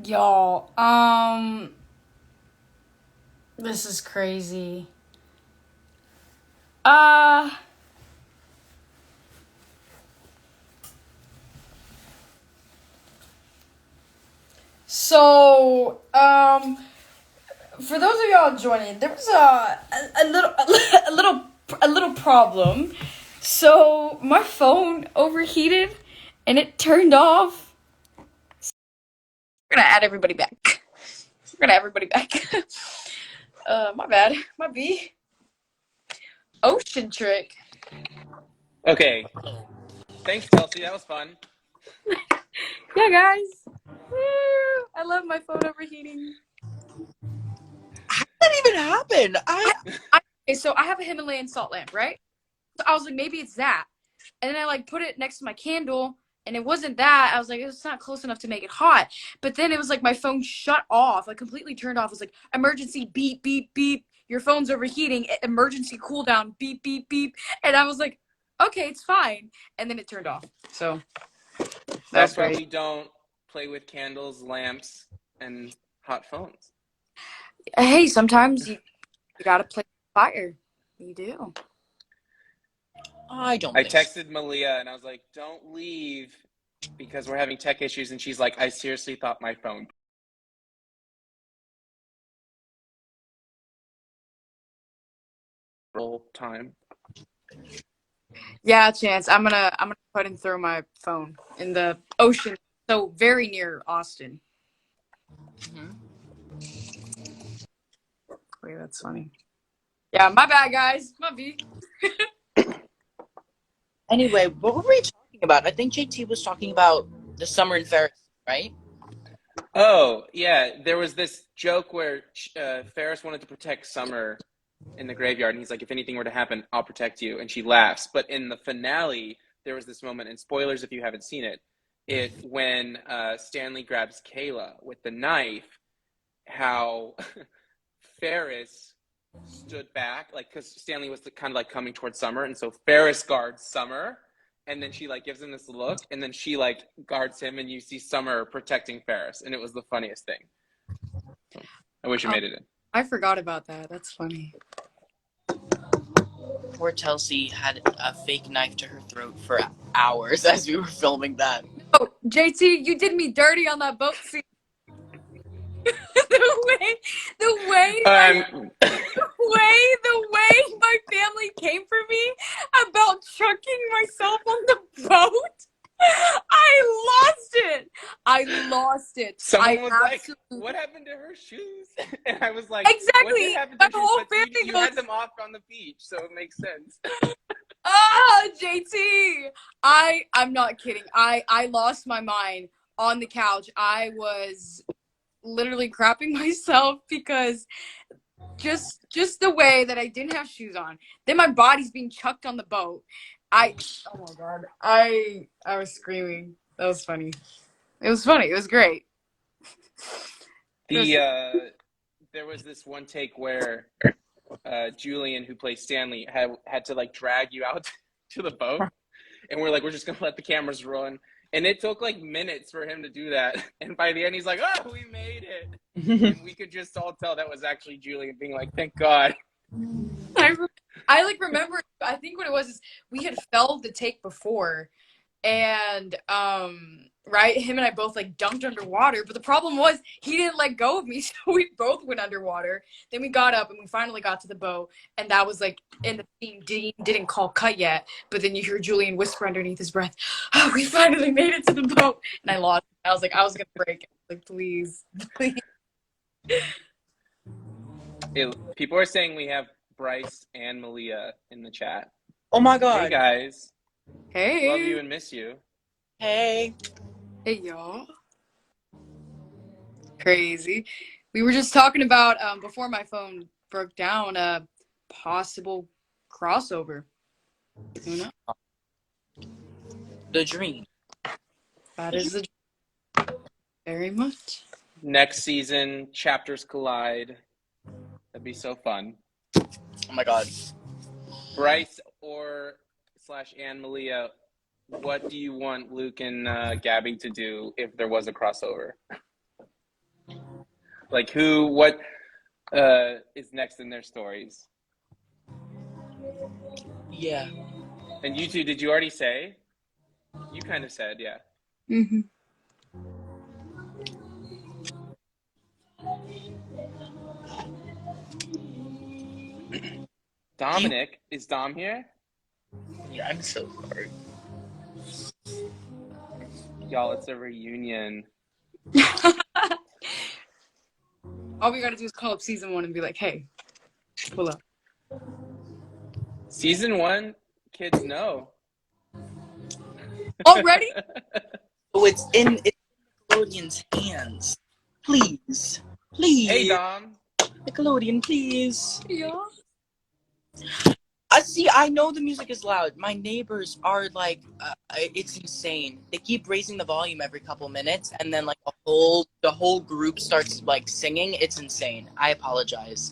Y'all, this is crazy. Uh, so, for those of y'all joining, there was a little, a little problem. So, my phone overheated and it turned off. We're gonna add everybody back. We're gonna add everybody back. My bad. My B. Ocean trick. Okay. Thanks, Telci. That was fun. Yeah, guys. Woo! I love my phone overheating. How did that even happen? Okay, so I have a Himalayan salt lamp, right? So I was like, maybe it's that. And then I like put it next to my candle, and it wasn't that. I was like, it's not close enough to make it hot. But then it was like my phone shut off, like completely turned off. It was like emergency beep beep beep. Your phone's overheating. Emergency cool down beep beep beep. And I was like, okay, it's fine. And then it turned off. So That's why we don't play with candles, lamps, and hot phones. Hey, sometimes you gotta play with fire. You do. I don't. I texted Malia and I was like, "Don't leave because we're having tech issues." And she's like, "I seriously thought my phone." Roll time. Yeah, Chance. I'm gonna put and throw my phone in the ocean, so very near Austin. Mm-hmm. Wait, that's funny. Yeah, my bad, guys. My B. Anyway, what were we talking about? I think JT was talking about the summer in Ferris, right? Oh, yeah. There was this joke where Ferris wanted to protect Summer in the graveyard, and he's like, "If anything were to happen, I'll protect you." And she laughs. But in the finale, there was this moment, and spoilers if you haven't seen it, when Stanley grabs Kayla with the knife, how Ferris stood back, like, because Stanley was kind of like coming towards Summer, and so Ferris guards Summer, and then she like gives him this look, and then she like guards him, and you see Summer protecting Ferris, and it was the funniest thing. I wish you made it in. I forgot about that. That's funny. Poor Telci had a fake knife to her throat for hours as we were filming that. Oh, JT, you did me dirty on that boat scene. the way my family came for me about chucking myself on the boat. I lost it. Someone was like, "What happened to her shoes?" And I was like, exactly. "What did happen to My her whole shoes?" family But you had them off on the beach, so it makes sense. JT, I'm not kidding. I lost my mind on the couch. I was literally crapping myself because just the way that I didn't have shoes on. Then my body's being chucked on the boat. Oh my god. I was screaming. That was funny. It was funny. It was great. There was this one take where Julian, who plays Stanley, had to like drag you out to the boat, and we're like, we're just gonna let the cameras run, and it took like minutes for him to do that, and by the end he's like, "Oh, we made it," and we could just all tell that was actually Julian being like, "Thank God." I like remember. I think what it was is we had filmed the take before, and right, him and I both like dunked underwater, but the problem was he didn't let go of me, so we both went underwater. Then we got up and we finally got to the boat, and that was like in the scene. Didn't call cut yet, but then you hear Julian whisper underneath his breath, "Oh, we finally made it to the boat," and I lost it. I was like, I was gonna break it. Like, please. People are saying we have Bryce and Malia in the chat. Oh my god. Hey guys. Hey. Love you and miss you. Hey. Hey y'all. Crazy. We were just talking about before my phone broke down a possible crossover. Who knows? The dream. That is the dream. Very much. Next season, chapters collide. That'd be so fun. Oh my god. Bryce / Anne Malia, what do you want Luke and Gabby to do if there was a crossover? Like what is next in their stories? Yeah. And you two, did you already say? You kind of said, yeah. Mm-hmm. Dominic, is Dom here? Yeah, I'm so sorry. Y'all, it's a reunion. All we gotta do is call up season 1 and be like, "Hey, pull up." Season 1, kids know. Already? Oh, it's in Nickelodeon's hands. Please. Hey, Please. Dom. Nickelodeon, please. Yeah. See, I know the music is loud. My neighbors are like, it's insane. They keep raising the volume every couple minutes, and then like the whole group starts like singing. It's insane. I apologize.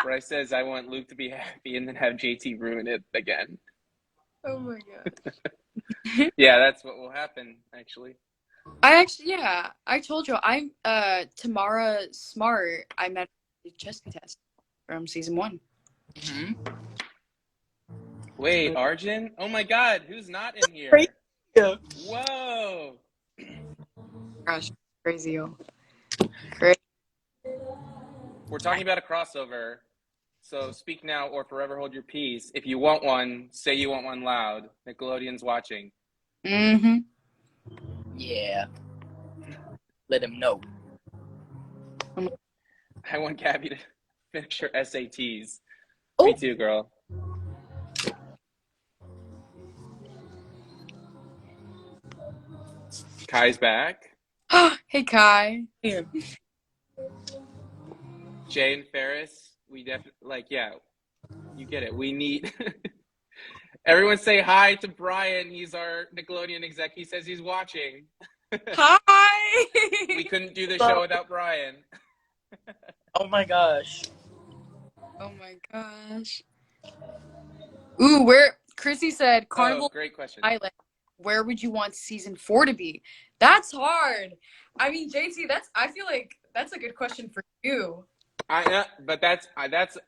Bryce says, I want Luke to be happy and then have JT ruin it again. Oh my god. Yeah, that's what will happen, actually. I told you, I'm Tamara Smart. I met Jessica Test from season 1. Mm-hmm. Wait, Arjun? Oh my god, who's not in here? Yeah. Whoa! Gosh, crazy, yo. Crazy. We're talking about a crossover. So speak now or forever hold your peace. If you want one, say you want one loud. Nickelodeon's watching. Mm-hmm. Yeah. Let him know. I want Gabby to finish her SATs. Oh. Me too, girl. Kai's back. Hey, Kai. Yeah. Jay and Ferris, we definitely, yeah, you get it. We need, everyone say hi to Brian. He's our Nickelodeon exec. He says he's watching. Hi. We couldn't do the show without Brian. Oh my gosh. Oh my gosh. Ooh, Chrissy said Carnival Great question. Island. Where would you want season 4 to be? That's hard. I mean, JT, I feel like that's a good question for you. But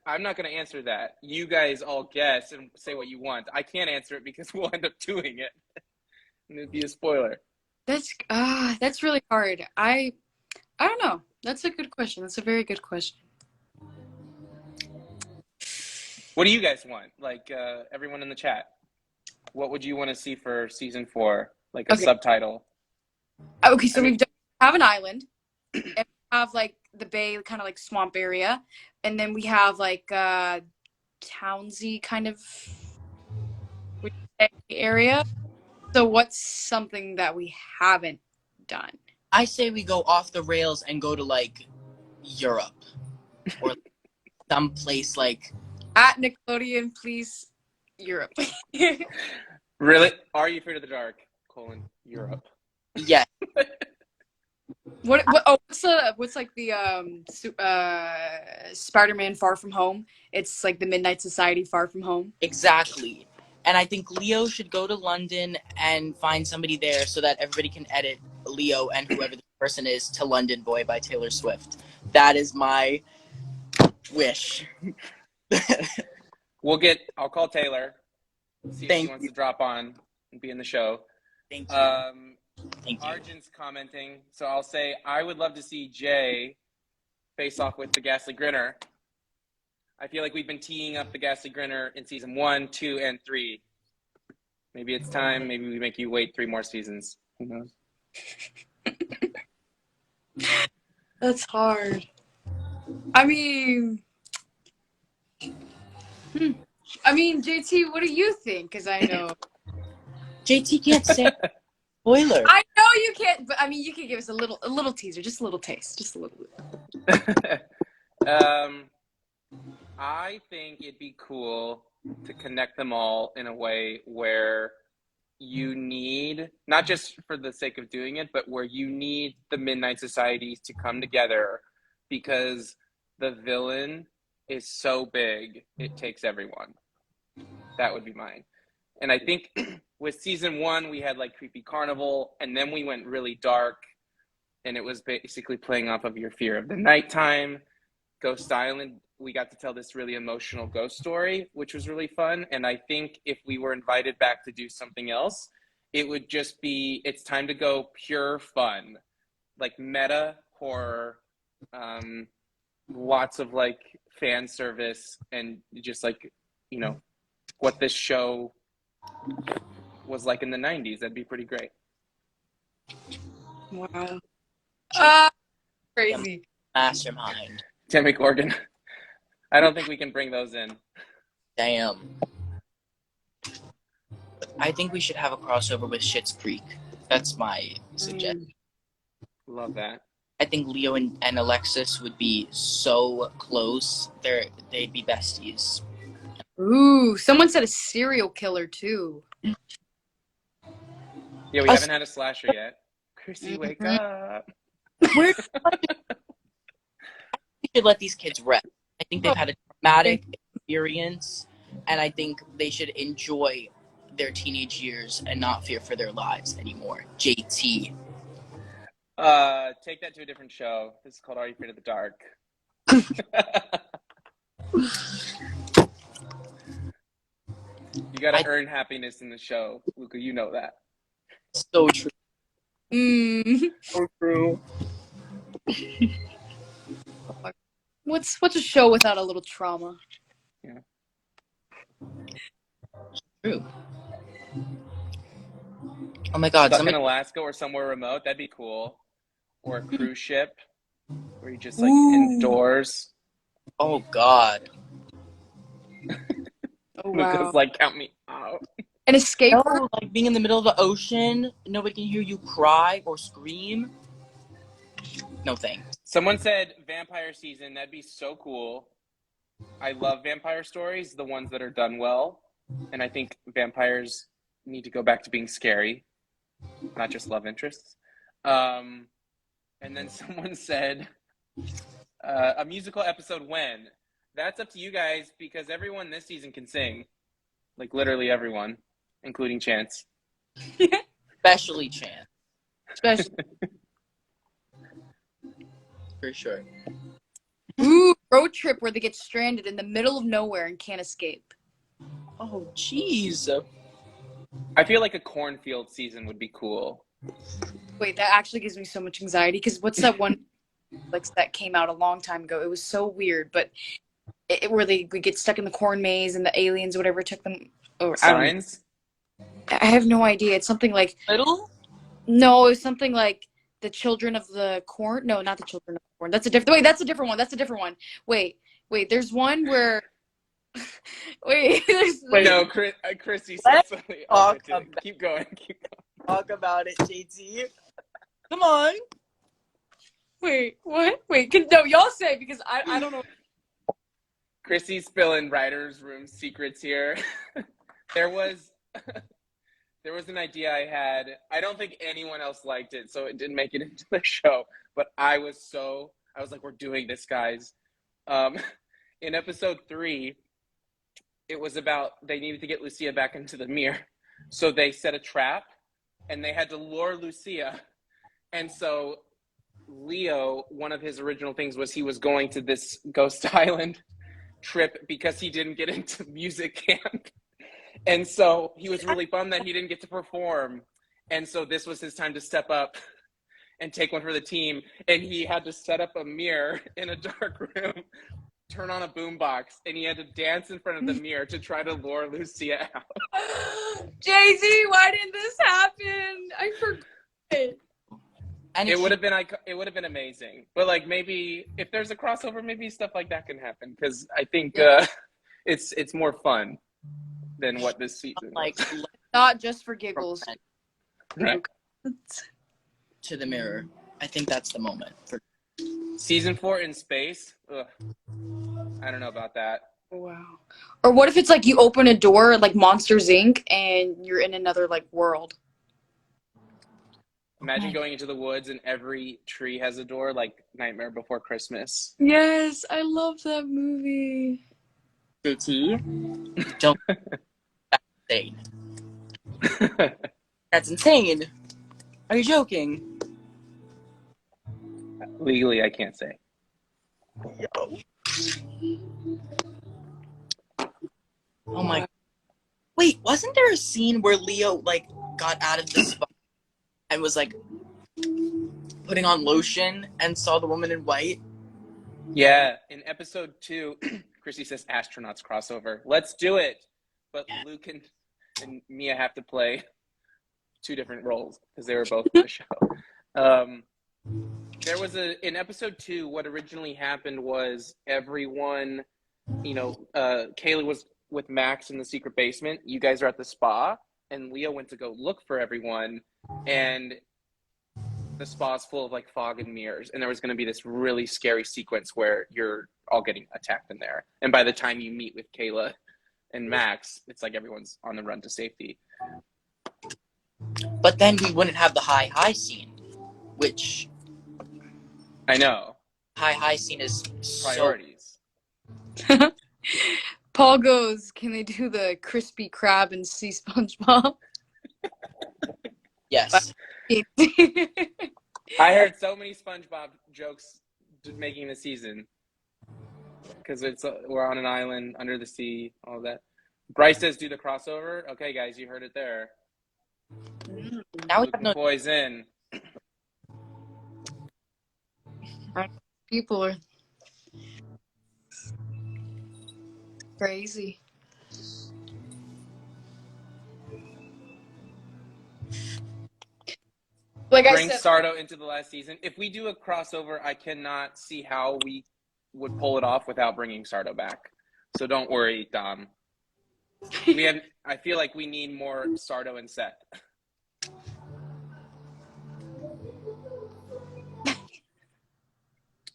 I'm not going to answer that. You guys all guess and say what you want. I can't answer it because we'll end up doing it. And it'd be a spoiler. That's really hard. I don't know. That's a good question. That's a very good question. What do you guys want? Like, everyone in the chat, what would you want to see for season 4? Like a subtitle. Okay, so we have an island, and we have like the bay, kind of like swamp area, and then we have like townsy kind of area. So what's something that we haven't done? I say we go off the rails and go to like Europe or someplace like At Nickelodeon, please, Europe. Really? Are you afraid of the dark? Europe. yeah. What's like the Spider-Man Far From Home? It's like the Midnight Society Far From Home. Exactly. And I think Leo should go to London and find somebody there so that everybody can edit Leo and whoever the person is to London Boy by Taylor Swift. That is my wish. I'll call Taylor, see if she wants to drop on and be in the show. Thank you. Thank you. Arjun's commenting, so I'll say I would love to see Jay face off with the Ghastly Grinner. I feel like we've been teeing up the Ghastly Grinner in season 1, 2, and 3. Maybe it's time. Maybe we make you wait 3 more seasons. Who knows? That's hard. I mean, JT, what do you think? Because I know JT can't say spoiler. I know you can't, but I mean, you can give us a little teaser, just a little taste, just a little bit. I think it'd be cool to connect them all in a way where you need, not just for the sake of doing it, but where you need the Midnight Societies to come together because the villain is so big, it takes everyone. That would be mine. And I think with season 1, we had like Creepy Carnival, and then we went really dark and it was basically playing off of your fear of the nighttime. Ghost Island, we got to tell this really emotional ghost story, which was really fun. And I think if we were invited back to do something else, it would just be, it's time to go pure fun, like meta horror, lots of like fan service, and just like, you know, what this show was like in the 90s. That'd be pretty great. Wow. Crazy. Mastermind. Demi Gorgon. I don't think we can bring those in. Damn. I think we should have a crossover with Schitt's Creek. That's my suggestion. Love that. I think Leo and Alexis would be so close. They'd be besties. Ooh, someone said a serial killer too. Yeah, we haven't had a slasher yet. Chrissy, wake up. We should let these kids rest. I think they've had a traumatic experience, and I think they should enjoy their teenage years and not fear for their lives anymore. JT. Take that to a different show. This is called Are You Afraid of the Dark? You gotta earn happiness in the show, Luca. You know that. So true. So true. What's a show without a little trauma? Yeah. True. Oh my God! Stuck in Alaska or somewhere remote. That'd be cool. Or a cruise ship where you just like indoors. Oh God. Oh, wow. Luca's like, count me out. An escape room? No, like being in the middle of the ocean, nobody can hear you cry or scream. No thanks. Someone said vampire season. That'd be so cool. I love vampire stories, the ones that are done well. And I think vampires need to go back to being scary, not just love interests. And then someone said a musical episode when? That's up to you guys, because everyone this season can sing. Like literally everyone, including Chance. Especially Chance. Especially. For sure. Ooh, road trip where they get stranded in the middle of nowhere and can't escape. Oh, jeez. I feel like a cornfield season would be cool. Wait, that actually gives me so much anxiety, because what's that one that came out a long time ago? It was so weird, but where we get stuck in the corn maze and the aliens, whatever, took them. Or, Signs? I have no idea. It's something like. Little? No, it was something like the children of the corn. No, not the children of the corn. That's a different. Wait, that's a different one. That's a different one. Wait. There's one where. Wait. No, Chrissy said something. Keep going. Talk about it, JT. Come on. Wait, what? Wait, no, y'all say, because I don't know. Chrissy's spilling writer's room secrets here. There was an idea I had. I don't think anyone else liked it, so it didn't make it into the show. But I was like, we're doing this, guys. In episode 3, it was about they needed to get Lucia back into the mirror. So they set a trap, and they had to lure Lucia. And so Leo, one of his original things was he was going to this Ghost Island trip because he didn't get into music camp. And so he was really bummed that he didn't get to perform. And so this was his time to step up and take one for the team. And he had to set up a mirror in a dark room, turn on a boombox, and he had to dance in front of the mirror to try to lure Lucia out. Jay-Z, why didn't this happen? I forgot it. And It would have been amazing. But like, maybe if there's a crossover, maybe stuff like that can happen, because I think it's more fun than what this season like was. Not just for giggles. Right. To the mirror. I think that's the moment. Season 4 in space? Ugh. I don't know about that. Wow. Or what if it's like you open a door like Monsters Inc. and you're in another like world? Imagine going into the woods and every tree has a door, like Nightmare Before Christmas. Yes, I love that movie. JT, don't. That's insane. That's insane. Are you joking? Legally, I can't say. Oh my. Wait, wasn't there a scene where Leo like got out of the spot and was like putting on lotion and saw the woman in white? Yeah, in episode 2, Chrissy says astronauts crossover. Let's do it. But Luke and Mia have to play 2 different roles because they were both in the show. There was in episode 2, what originally happened was everyone, Kayla was with Max in the secret basement. You guys are at the spa, and Leo went to go look for everyone, and the spa's full of like fog and mirrors, and there was going to be this really scary sequence where you're all getting attacked in there. And by the time you meet with Kayla and Max, it's like everyone's on the run to safety. But then we wouldn't have the high scene, which I know. High scene is Priorities. Paul goes, can they do the crispy crab and sea SpongeBob? Yes. I heard so many SpongeBob jokes making the season because we're on an island under the sea, all that. Bryce says do the crossover. Okay, guys, you heard it there. Now we Luke have no McCoy's in. People are crazy. Like Bring I said, Sardo into the last season. If we do a crossover, I cannot see how we would pull it off without bringing Sardo back. So don't worry, Dom. I feel like we need more Sardo and Seth.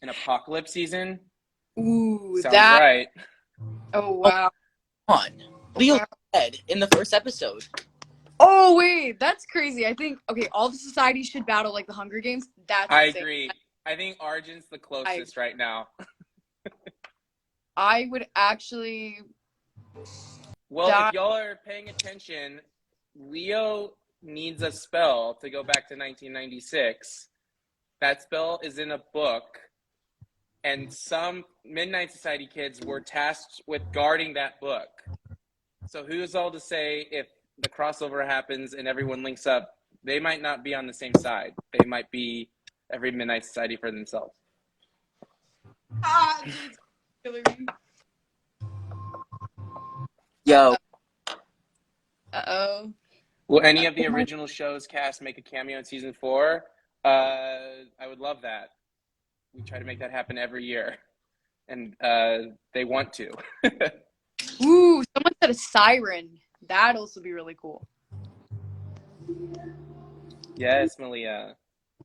An apocalypse season? ooh, Sounds that. right. Oh wow. on. Leo dead in the first episode. Oh wait, that's crazy. I think all the societies should battle like the Hunger Games. I insane. agree. I think Arjun's the closest right now. I would actually. Well, if y'all are paying attention, Leo needs a spell to go back to 1996. That spell is in a book, and some Midnight Society kids were tasked with guarding that book. So who's all to say if the crossover happens and everyone links up, they might not be on the same side. They might be every Midnight Society for themselves. Yo. Uh-oh. Will any of the original show's cast make a cameo in season 4? I would love that. We try to make that happen every year. And they want to. Ooh, someone said a siren. That'd also be really cool. Yes, Malia.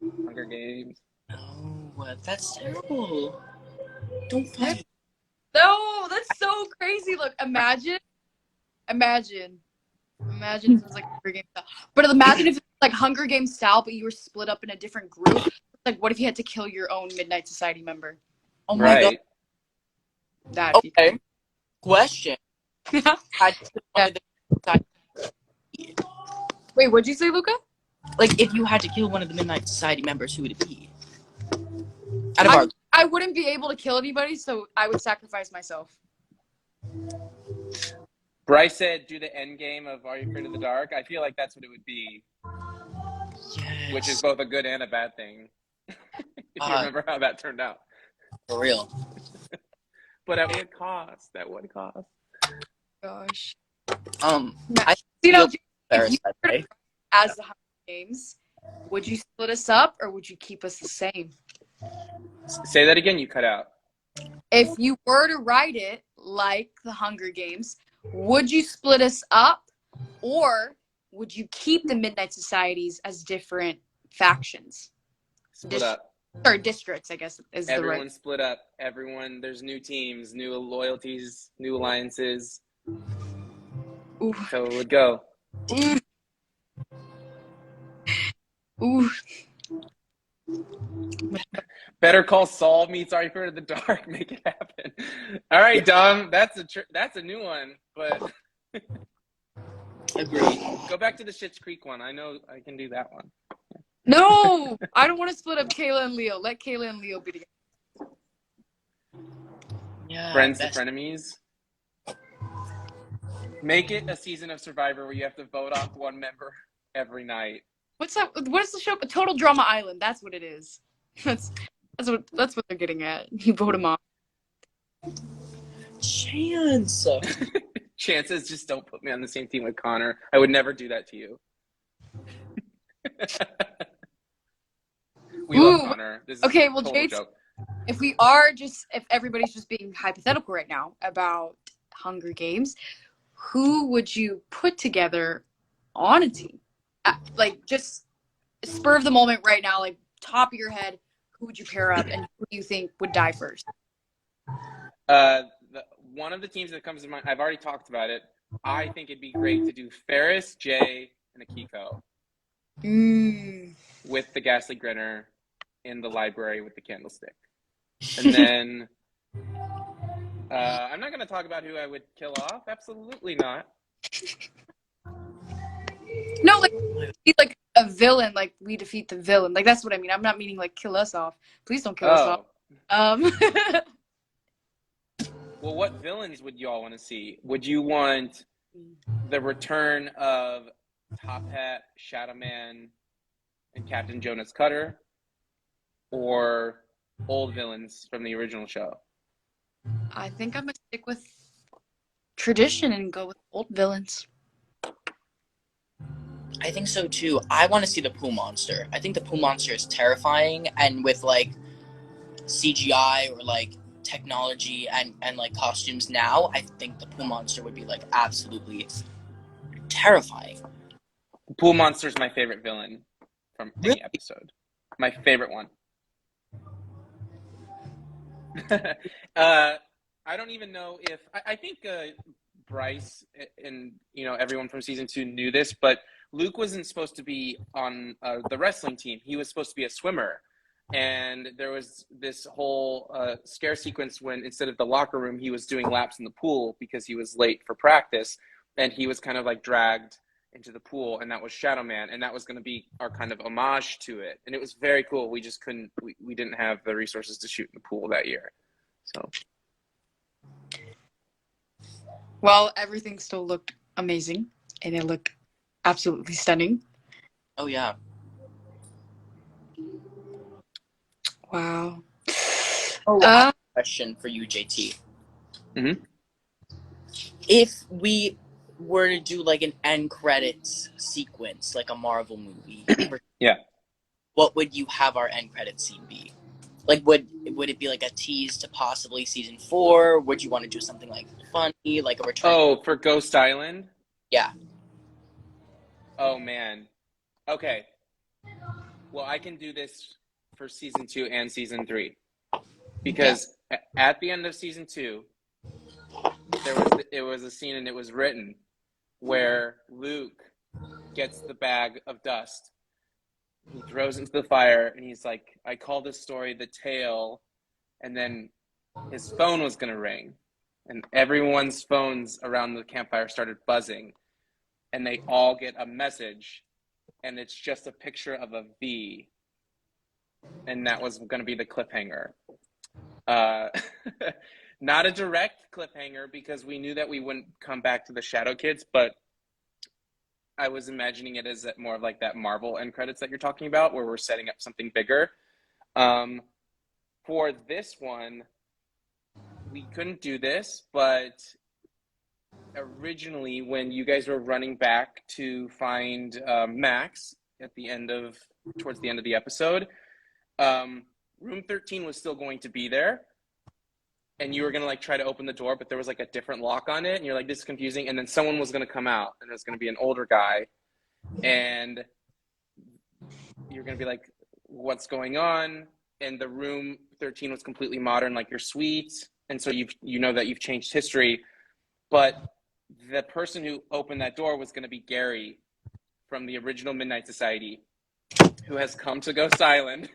Hunger Games. No, that's terrible. Don't fight. No, that's so crazy. Look, imagine if it was like Hunger Games style. But imagine if it was like Hunger Games style, but you were split up in a different group. Like, what if you had to kill your own Midnight Society member? Oh my god. That'd Okay. Question. be Wait, what'd you say, Luca? Like, if you had to kill one of the Midnight Society members, who would it be? I wouldn't be able to kill anybody, so I would sacrifice myself. Bryce said, do the end game of Are You Afraid of the Dark? I feel like that's what it would be. Yes. Which is both a good and a bad thing. If you remember how that turned out. For real. But at what cost? At what cost? Gosh. I You know, if you were as the Hunger Games, would you split us up or would you keep us the same? Say that again, you cut out. If you were to write it like the Hunger Games, would you split us up or would you keep the Midnight Societies as different factions? Split up. Or districts, I guess is the right. Everyone split up. Everyone, there's new teams, new loyalties, new alliances. Ooh. So it would go. Ooh. Better Call Saul meets Are You Afraid of the Dark. Make it happen. All right, Dom. That's a new one, but agree. Go back to the Schitt's Creek one. I know I can do that one. No, I don't want to split up Kayla and Leo. Let Kayla and Leo be together. Yeah, Friends to best. frenemies. Make it a season of Survivor where you have to vote off one member every night. What's that? What is the show? Total Drama Island. That's what it is. That's what they're getting at. You vote him off. Chance. Chances, just don't put me on the same team with Conor. I would never do that to you. We love Conor. This is okay, a well, total JT, joke. if everybody's just being hypothetical right now about Hunger Games, who would you put together on a team? Like, just spur of the moment right now, like top of your head, who would you pair up, and who do you think would die first? One of the teams that comes to mind, I've already talked about it. I think it'd be great to do Ferris, Jay, and Akiko with the ghastly grinner in the library with the candlestick. And then I'm not going to talk about who I would kill off. Absolutely not. No, like a villain, like we defeat the villain. Like that's what I mean. I'm not meaning like kill us off. Please don't kill us off. Well, what villains would you all want to see? Would you want the return of Top Hat, Shadow Man, and Captain Jonas Cutter, or old villains from the original show? I think I'm gonna stick with tradition and go with old villains. I think so too. I want to see the pool monster. I think the pool monster is terrifying, and with like CGI or like technology and like costumes now, I think the pool monster would be like absolutely terrifying. The pool monster is my favorite villain from any episode. My favorite one. I don't even know if I think Bryce and everyone from season 2 knew this, but Luke wasn't supposed to be on the wrestling team. He was supposed to be a swimmer. And there was this whole scare sequence when instead of the locker room, he was doing laps in the pool because he was late for practice. And he was kind of like dragged into the pool, and that was Shadow Man. And that was going to be our kind of homage to it. And it was very cool. We just couldn't, we didn't have the resources to shoot in the pool that year. So. Well, everything still looked amazing, and it looked absolutely stunning. Oh, yeah. Wow. Oh, I have a question for you, JT. Mm-hmm. If we were to do like an end credits sequence, like a Marvel movie, yeah, what would you have our end credits scene be? Like, would it be like a tease to possibly season 4? Would you want to do something like funny, like a return? Oh, for Ghost Island? Yeah. Oh, man. Okay. Well, I can do this for season 2 and season 3. Because at the end of season 2, it was a scene, and it was written, where Luke gets the bag of dust. He throws it into the fire, and he's like, I call this story The Tale. And then his phone was going to ring. And everyone's phones around the campfire started buzzing. And they all get a message. And it's just a picture of a V. And that was going to be the cliffhanger. Not a direct cliffhanger, because we knew that we wouldn't come back to the Shadow Kids, but I was imagining it as more of like that Marvel end credits that you're talking about, where we're setting up something bigger. For this one, we couldn't do this, but originally when you guys were running back to find Max towards the end of the episode, room 13 was still going to be there. And you were going to like try to open the door, but there was like a different lock on it. And you're like, this is confusing. And then someone was going to come out, and it was going to be an older guy. And you're going to be like, what's going on? And the room 13 was completely modern, like your suite. And so you know that you've changed history. But the person who opened that door was going to be Gary from the original Midnight Society, who has come to Ghost Island.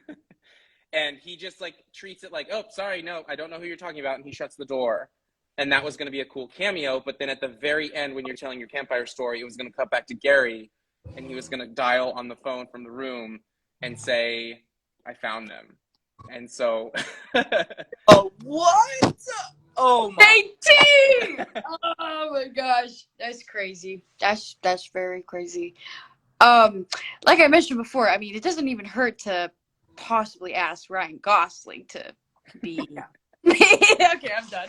And he just like treats it like, oh, sorry, no, I don't know who you're talking about. And he shuts the door. And that was going to be a cool cameo. But then at the very end, when you're telling your campfire story, it was going to cut back to Gary. And he was going to dial on the phone from the room and say, I found them. And so Oh, what? Oh my. JT! Oh my gosh, that's crazy. That's very crazy. Like I mentioned before, I mean, it doesn't even hurt to possibly ask Ryan Gosling to be. Okay, I'm done.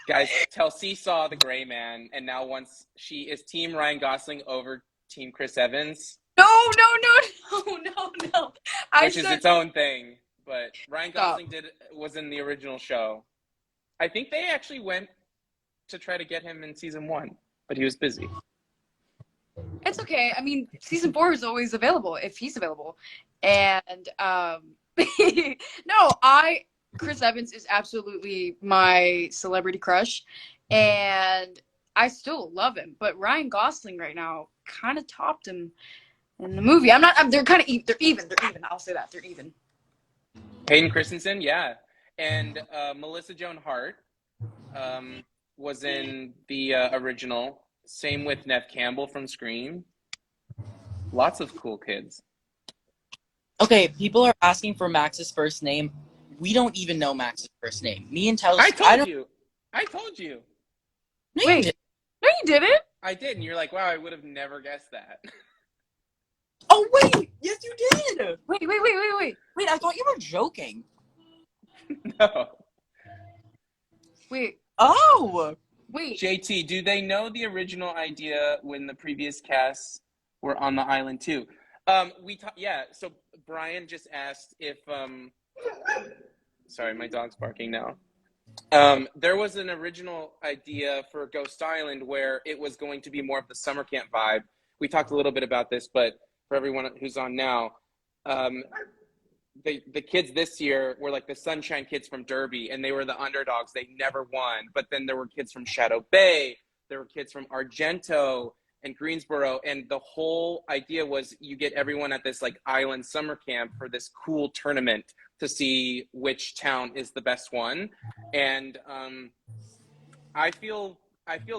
guys, Telci saw the gray man, and now once she is team Ryan Gosling over team Chris Evans, No, no, no, no, no, no. which is its own thing. But Ryan Stop. Gosling was in the original show. I think they actually went to try to get him in season 1, but he was busy. It's okay. I mean, season 4 is always available if he's available. And no, Chris Evans is absolutely my celebrity crush, and I still love him. But Ryan Gosling right now kind of topped him in the movie. They're kind of they're even. I'll say that they're even. Hayden Christensen, yeah, and Melissa Joan Hart was in the original. Same with Neve Campbell from Scream. Lots of cool kids. Okay, people are asking for Max's first name. We don't even know Max's first name. Me and Telci. I told you. No, Wait. you didn't. No, you didn't. I did, and you're like, wow, I would have never guessed that. Oh wait, yes you did. Wait. Wait, I thought you were joking. No. Wait. Oh. Wait. JT, do they know the original idea when the previous casts were on the island too? So Brian just asked if sorry, my dog's barking now. There was an original idea for Ghost Island where it was going to be more of the summer camp vibe. We talked a little bit about this, but for everyone who's on now, the kids this year were like the Sunshine Kids from Derby, and they were the underdogs. They never won. But then there were kids from Shadow Bay. There were kids from Argento and Greensboro. And the whole idea was you get everyone at this like island summer camp for this cool tournament to see which town is the best one. And I feel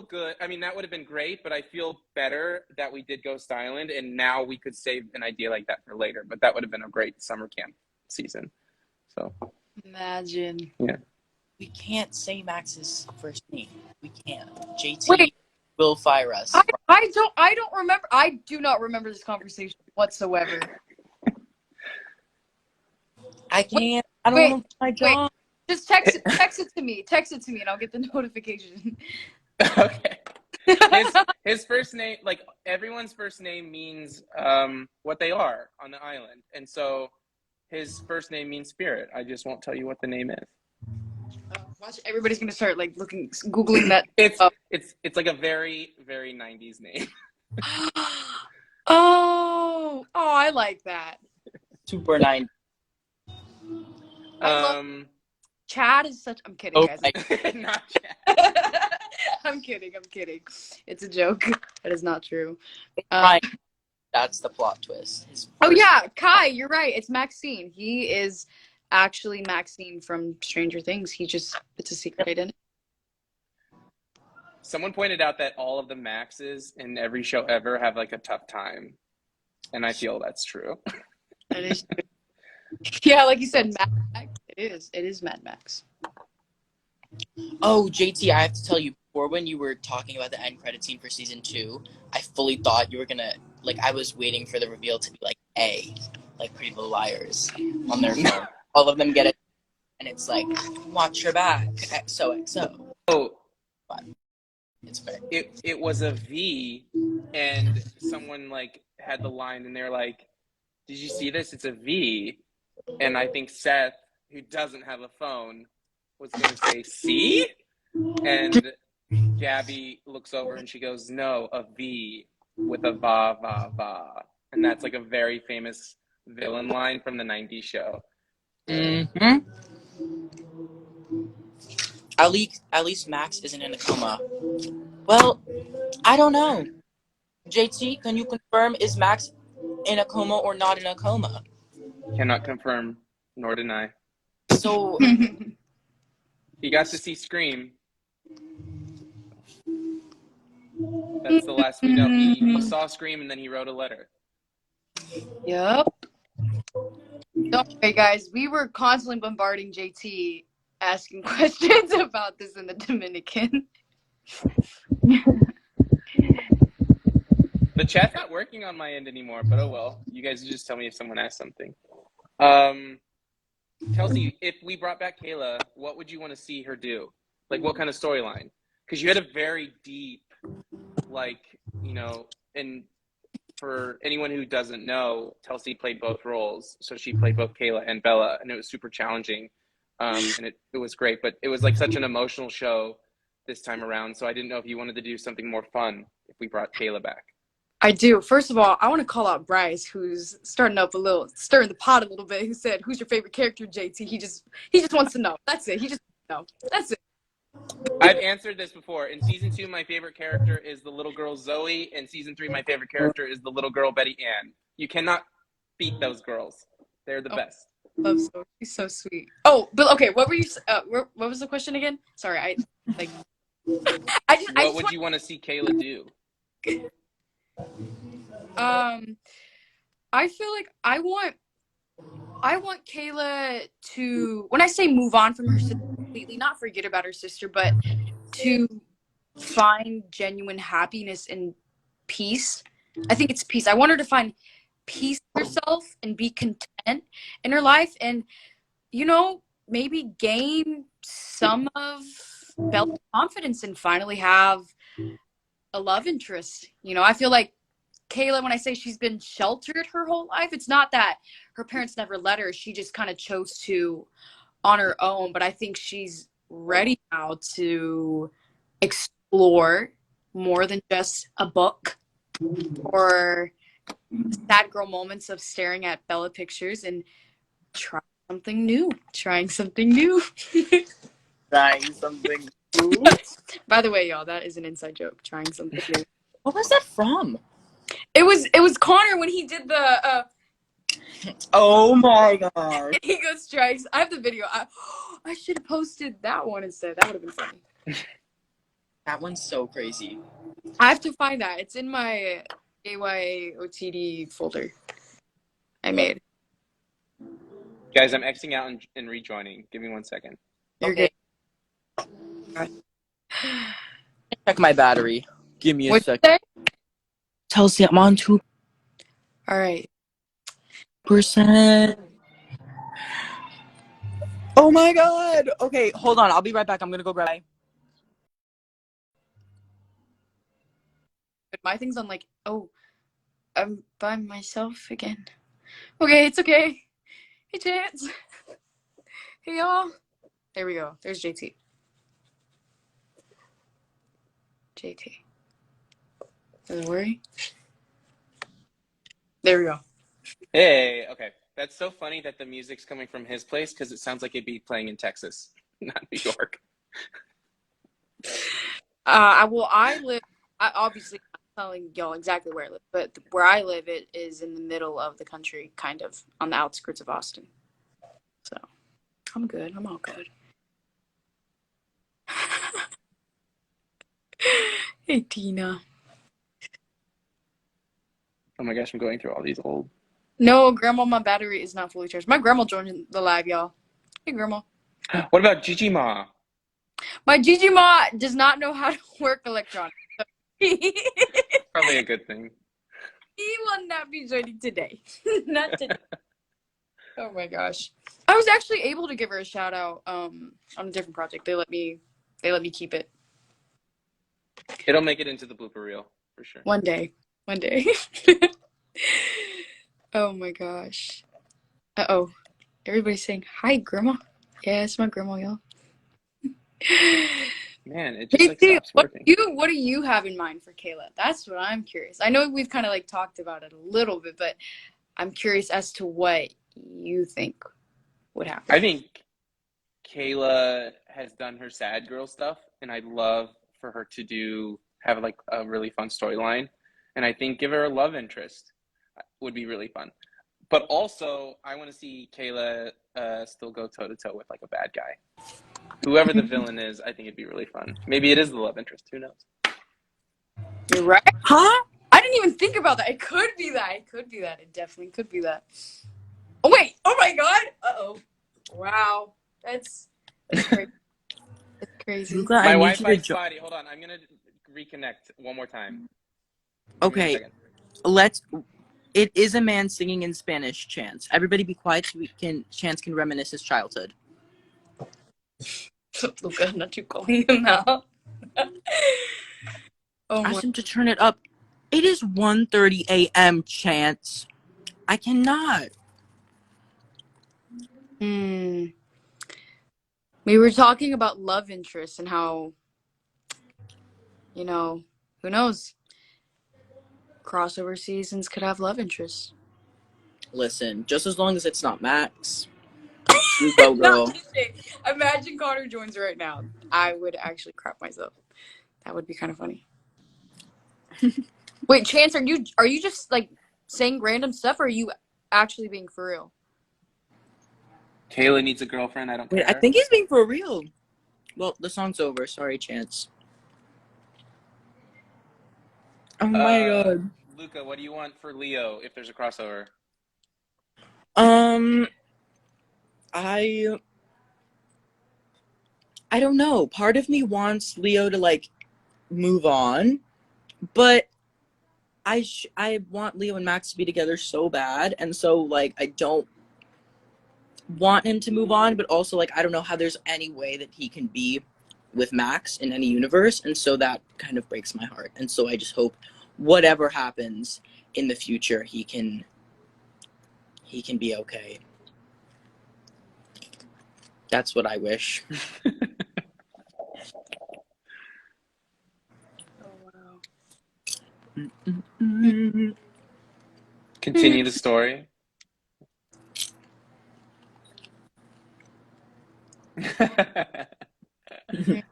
good. I mean, that would have been great, but I feel better that we did Ghost Island, and now we could save an idea like that for later. But that would have been a great summer camp season. So Imagine. yeah. We can't say Max's first name. We can't. JT Wait. will fire us. I don't remember. I do not remember this conversation whatsoever. I can't. I don't know my job. Just text it to me. Text it to me, and I'll get the notification. Okay. His first name, like everyone's first name means what they are on the island, and so his first name means spirit. I just won't tell you what the name is. Watch, everybody's gonna start like googling that. It's like a very, very 90s name. Oh, I like that. Super 9. Chad is such. I'm kidding, guys. Not Chad. I'm kidding. It's a joke. That is not true. Right. That's the plot twist. Oh yeah, Kai, you're right. It's Maxine. He is actually Maxine from Stranger Things. It's a secret identity. Someone pointed out that all of the Maxes in every show ever have like a tough time, and I feel that's true. That is true. Yeah, like you said, Mad Max. It is Mad Max. Oh, JT, I have to tell you, before when you were talking about the end credit scene for season 2, I fully thought you were gonna, like, I was waiting for the reveal to be like A, like Pretty Little Liars on their phone. All of them get it, and it's like, watch your back, XOXO. Oh, But it's fair. it was a V, and someone like had the line, and they're like, "Did you see this? It's a V." And I think Seth, who doesn't have a phone, was going to say C, and Gabby looks over and she goes, "No, a V with a va va va," and that's like a very famous villain line from the '90s show. Mm-hmm. At least Max isn't in a coma. Well, I don't know. JT, can you confirm, is Max in a coma or not in a coma? Cannot confirm nor deny. So He got to see Scream. That's the last we know. He saw Scream and then he wrote a letter. Yep. Don't worry, guys. We were constantly bombarding JT, asking questions about this in the Dominican. The chat's not working on my end anymore, but oh well. You guys just tell me if someone asks something. Telci, if we brought back Kayla, what would you want to see her do? Like, what kind of storyline? Because you had a very deep, like, you know, and for anyone who doesn't know, Telci played both roles. So she played both Kayla and Bella, and it was super challenging. And it was great, but it was like such an emotional show this time around. So I didn't know if you wanted to do something more fun if we brought Kayla back. I do. First of all, I want to call out Bryce, who's stirring the pot a little bit. Who said, "Who's your favorite character, JT?" He just wants to know. That's it. He just wants to know. That's it. I've answered this before. In season 2, my favorite character is the little girl Zoe. In season 3, my favorite character is the little girl Betty Ann. You cannot beat those girls. They're the best. Love Zoe. She's so sweet. Oh, but okay. What were you? What was the question again? Sorry, What would you want to see Kayla do? I feel like I want Kayla to, when I say move on from her sister completely, not forget about her sister, but to find genuine happiness and peace. I think it's peace. I want her to find peace in herself and be content in her life, and you know, maybe gain some of Bella's confidence and finally have a love interest. You know, I feel like Kayla, when I say she's been sheltered her whole life, it's not that her parents never let her. She just kind of chose to on her own. But I think she's ready now to explore more than just a book or sad girl moments of staring at Bella pictures and trying something new. Trying something new. By the way, y'all, that is an inside joke. Trying something new. What was that from? It was Connor when he did the Oh my god. Ego strikes. I have the video. I should have posted that one instead. That would have been funny. That one's so crazy. I have to find that. It's in my AYAOTD folder I made. Guys, I'm Xing out and rejoining. Give me 1 second. You're Okay. good. Check my battery. Give me a What'd you second. say? Telci, I'm on 2%. All right. Oh my god. Okay, hold on. I'll be right back. I'm gonna go grab. But my thing's on like, oh, I'm by myself again. Okay, it's okay. Hey, Chance. Hey, y'all. There we go. There's JT. JT. Doesn't worry. There we go. Hey, okay. That's so funny that the music's coming from his place because it sounds like it'd be playing in Texas, not New York. I live. I obviously not telling y'all exactly where I live, but where I live, it is in the middle of the country, kind of on the outskirts of Austin. So I'm good. I'm all good. Hey, Tina. Oh my gosh, I'm going through all these old. No, Grandma, my battery is not fully charged. My grandma joined the live, y'all. Hey, Grandma. What about Gigi Ma? My Gigi Ma does not know how to work electronics. Probably a good thing. He will not be joining today. Not today. Oh my gosh. I was actually able to give her a shout out on a different project. They let me keep it. It'll make it into the blooper reel for sure. One day. Oh my gosh. Uh-oh. Everybody's saying, hi, Grandma. Yeah, it's my grandma, y'all. Man, it just like stops working. What do you have in mind for Kayla? That's what I'm curious. I know we've kind of like talked about it a little bit, but I'm curious as to what you think would happen. I think Kayla has done her sad girl stuff, and I'd love for her to have like a really fun storyline. And I think give her a love interest would be really fun. But also, I want to see Kayla still go toe-to-toe with like a bad guy. Whoever the villain is, I think it'd be really fun. Maybe it is the love interest. Who knows? You're right. Huh? I didn't even think about that. It could be that. It could be that. It definitely could be that. Oh wait! Oh my god! Uh-oh. Wow. That's crazy. That's crazy. Luca, My I need you to Wi-Fi's spotty. Hold on, I'm gonna reconnect one more time. Give me a Okay, second. it is a man singing in Spanish, Chance. Everybody be quiet so Chance can reminisce his childhood. Luca, not you calling him out. Oh my. Ask him to turn it up. It is 1:30 a.m., Chance. I cannot. We were talking about love interests and how, you know, who knows? Crossover seasons could have love interests. Listen, just as long as it's not Max, you go, girl. Not today. Imagine Connor joins right now. I would actually crap myself. That would be kind of funny. Wait, Chance, are you just like saying random stuff, or are you actually being for real? Kayla needs a girlfriend. I don't Wait, care. I think he's being for real. Well, the song's over. Sorry, Chance. Oh my god. Luca, what do you want for Leo if there's a crossover? I don't know. Part of me wants Leo to like move on, but I want Leo and Max to be together so bad, and so like I don't want him to move on, but also like I don't know how there's any way that he can be with Max in any universe, and so that kind of breaks my heart. And so I just hope whatever happens in the future, he can be okay. That's what I wish. Oh Mm-mm-mm. Continue the story.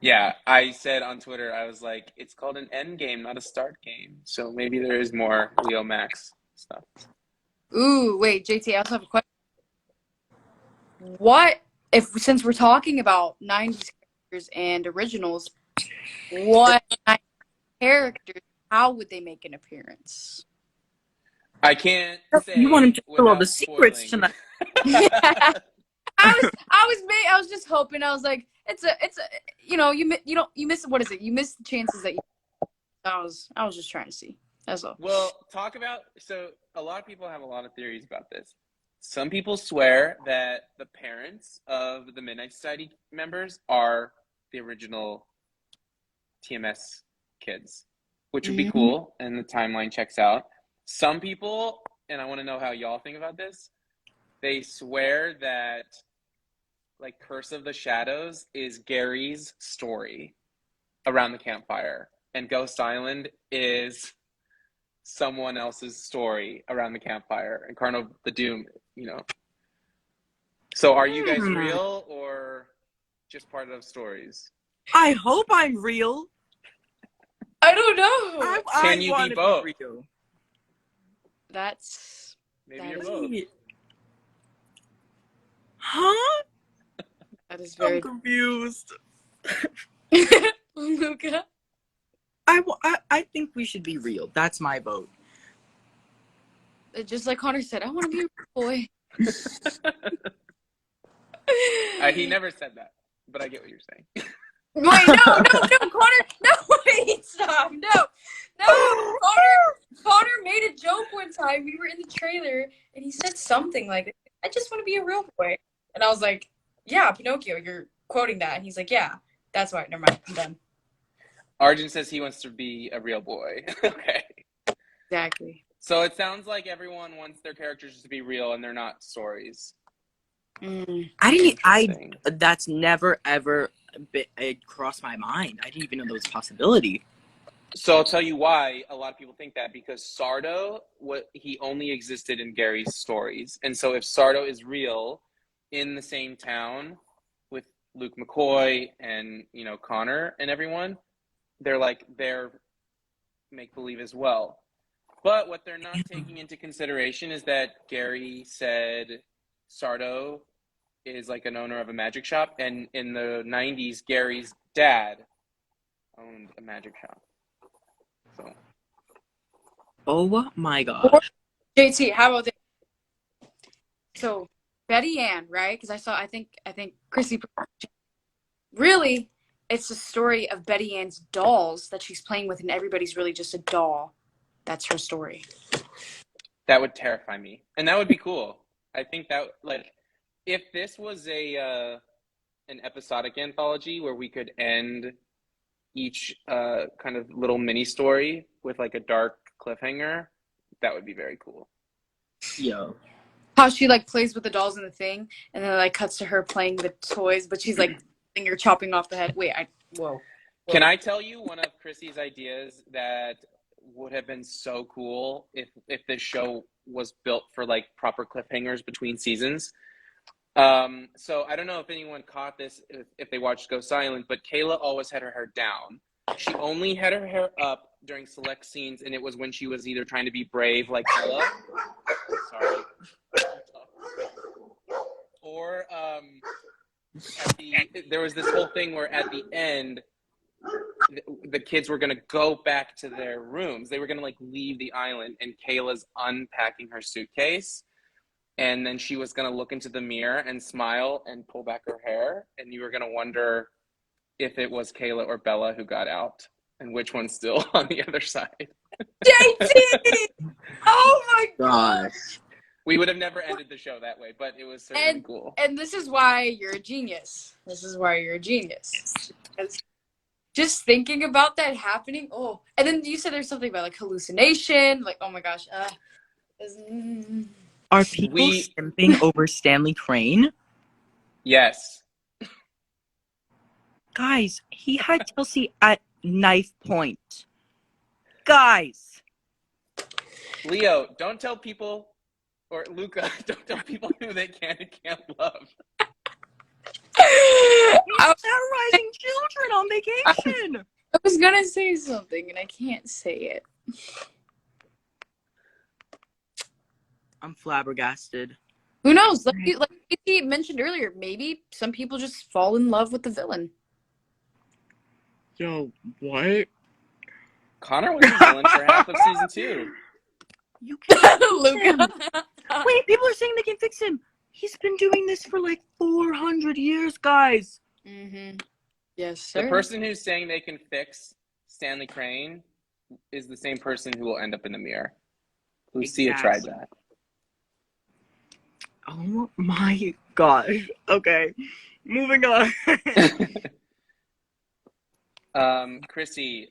Yeah, I said on Twitter, I was like, it's called an end game, not a start game. So maybe there is more Leo Max stuff. Ooh, wait, JT, I also have a question. What if, since we're talking about 90s characters and originals, what 90s characters, how would they make an appearance? I can't say You want him to spill all the without secrets spoiling. tonight. I was just hoping. I was like, it's a, you know, you miss, what is it? You miss the chances that you. I was just trying to see. That's all. Well, so a lot of people have a lot of theories about this. Some people swear that the parents of the Midnight Society members are the original TMS kids, which would be cool, and the timeline checks out. Some people, and I want to know how y'all think about this, they swear that like Curse of the Shadows is Gary's story around the campfire, and Ghost Island is someone else's story around the campfire, and Carnival the Doom, you know. So are you guys real or just part of those stories? I hope I'm real. I don't know. Can you be both? Real. That's Maybe you're both. Huh? That is very I'm confused. Luca. I think we should be real. That's my vote. Just like Connor said, I want to be a boy. He never said that, but I get what you're saying. Wait, no, Connor, no, wait, stop, no, Connor made a joke one time. We were in the trailer, and he said something like, "I just want to be a real boy," and I was like, "Yeah, Pinocchio, you're quoting that," and he's like, "Yeah, that's why." Never mind, I'm done. Arjun says he wants to be a real boy. Okay. Exactly. So it sounds like everyone wants their characters to be real, and they're not stories. That's never ever it crossed my mind. I didn't even know there was a possibility. So I'll tell you why a lot of people think that, because Sardo, he only existed in Gary's stories. And so if Sardo is real in the same town with Luke McCoy and, you know, Connor and everyone, they're make-believe as well. But what they're not taking into consideration is that Gary said Sardo is like an owner of a magic shop, and in the 90s, Gary's dad owned a magic shop. So Oh my Or gosh. JT, how about this? So Betty Ann, right? Because I think Chrissy. Really, it's the story of Betty Ann's dolls that she's playing with, and everybody's really just a doll. That's her story. That would terrify me, and that would be cool. I think that, like, if this was an episodic anthology where we could end each kind of little mini story with like a dark cliffhanger, that would be very cool. Yo. How she like plays with the dolls in the thing, and then it, like cuts to her playing the toys, but she's like you're chopping off the head. Wait, whoa. Can I tell you one of Chrissy's ideas that would have been so cool if this show was built for like proper cliffhangers between seasons? So I don't know if anyone caught this if they watched Go Silent, but Kayla always had her hair down. She only had her hair up during select scenes, and it was when she was either trying to be brave like Bella, sorry, or there was this whole thing where at the end the kids were going to go back to their rooms. They were going to like leave the island, and Kayla's unpacking her suitcase, and then she was going to look into the mirror and smile and pull back her hair, and you were going to wonder if it was Kayla or Bella who got out and which one's still on the other side. JT! Oh my Gosh. We would have never ended the show that way, but it was certainly cool. And this is why you're a genius. This is why you're a genius. Just thinking about that happening. Oh, and then you said there's something about like hallucination. Like, oh my gosh. Are people simping over Stanley Crane? Yes. Guys, he had Telci at knife point. Guys. Leo, don't tell people, or Luca, don't tell people who they can and can't love. He's terrorizing children on vacation. I was gonna say something and I can't say it. I'm flabbergasted. Who knows? Like he mentioned earlier, maybe some people just fall in love with the villain. Yo, what? Connor was the villain for half of season 2. You can't Luca. Wait, people are saying they can fix him. He's been doing this for like 400 years, guys. Mm-hmm. Yes, sir. The person who's saying they can fix Stanley Crane is the same person who will end up in the mirror. Lucia tried that. Oh my gosh. Okay. Moving on. Chrissy,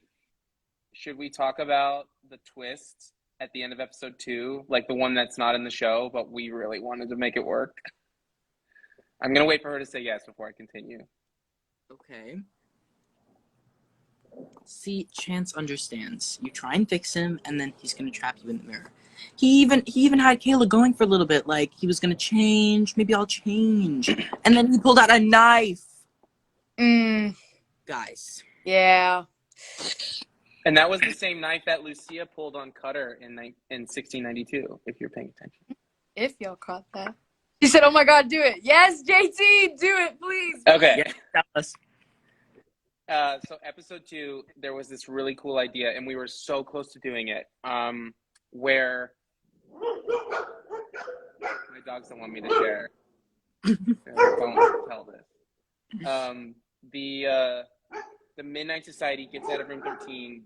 should we talk about the twist at the end of episode 2? Like the one that's not in the show, but we really wanted to make it work. I'm going to wait for her to say yes before I continue. Okay. See, Chance understands. You try and fix him, and then he's gonna trap you in the mirror. He even had Kayla going for a little bit, like he was gonna change. Maybe I'll change, and then he pulled out a knife. Guys. Yeah. And that was the same knife that Lucia pulled on Cutter in 1692. If you're paying attention. If y'all caught that. She said, "Oh my God, do it! Yes, JT, do it, please." Okay. Yeah, that was. So episode 2, there was this really cool idea, and we were so close to doing it. Where my dogs don't want me to share. Don't tell this. The Midnight Society gets out of room 13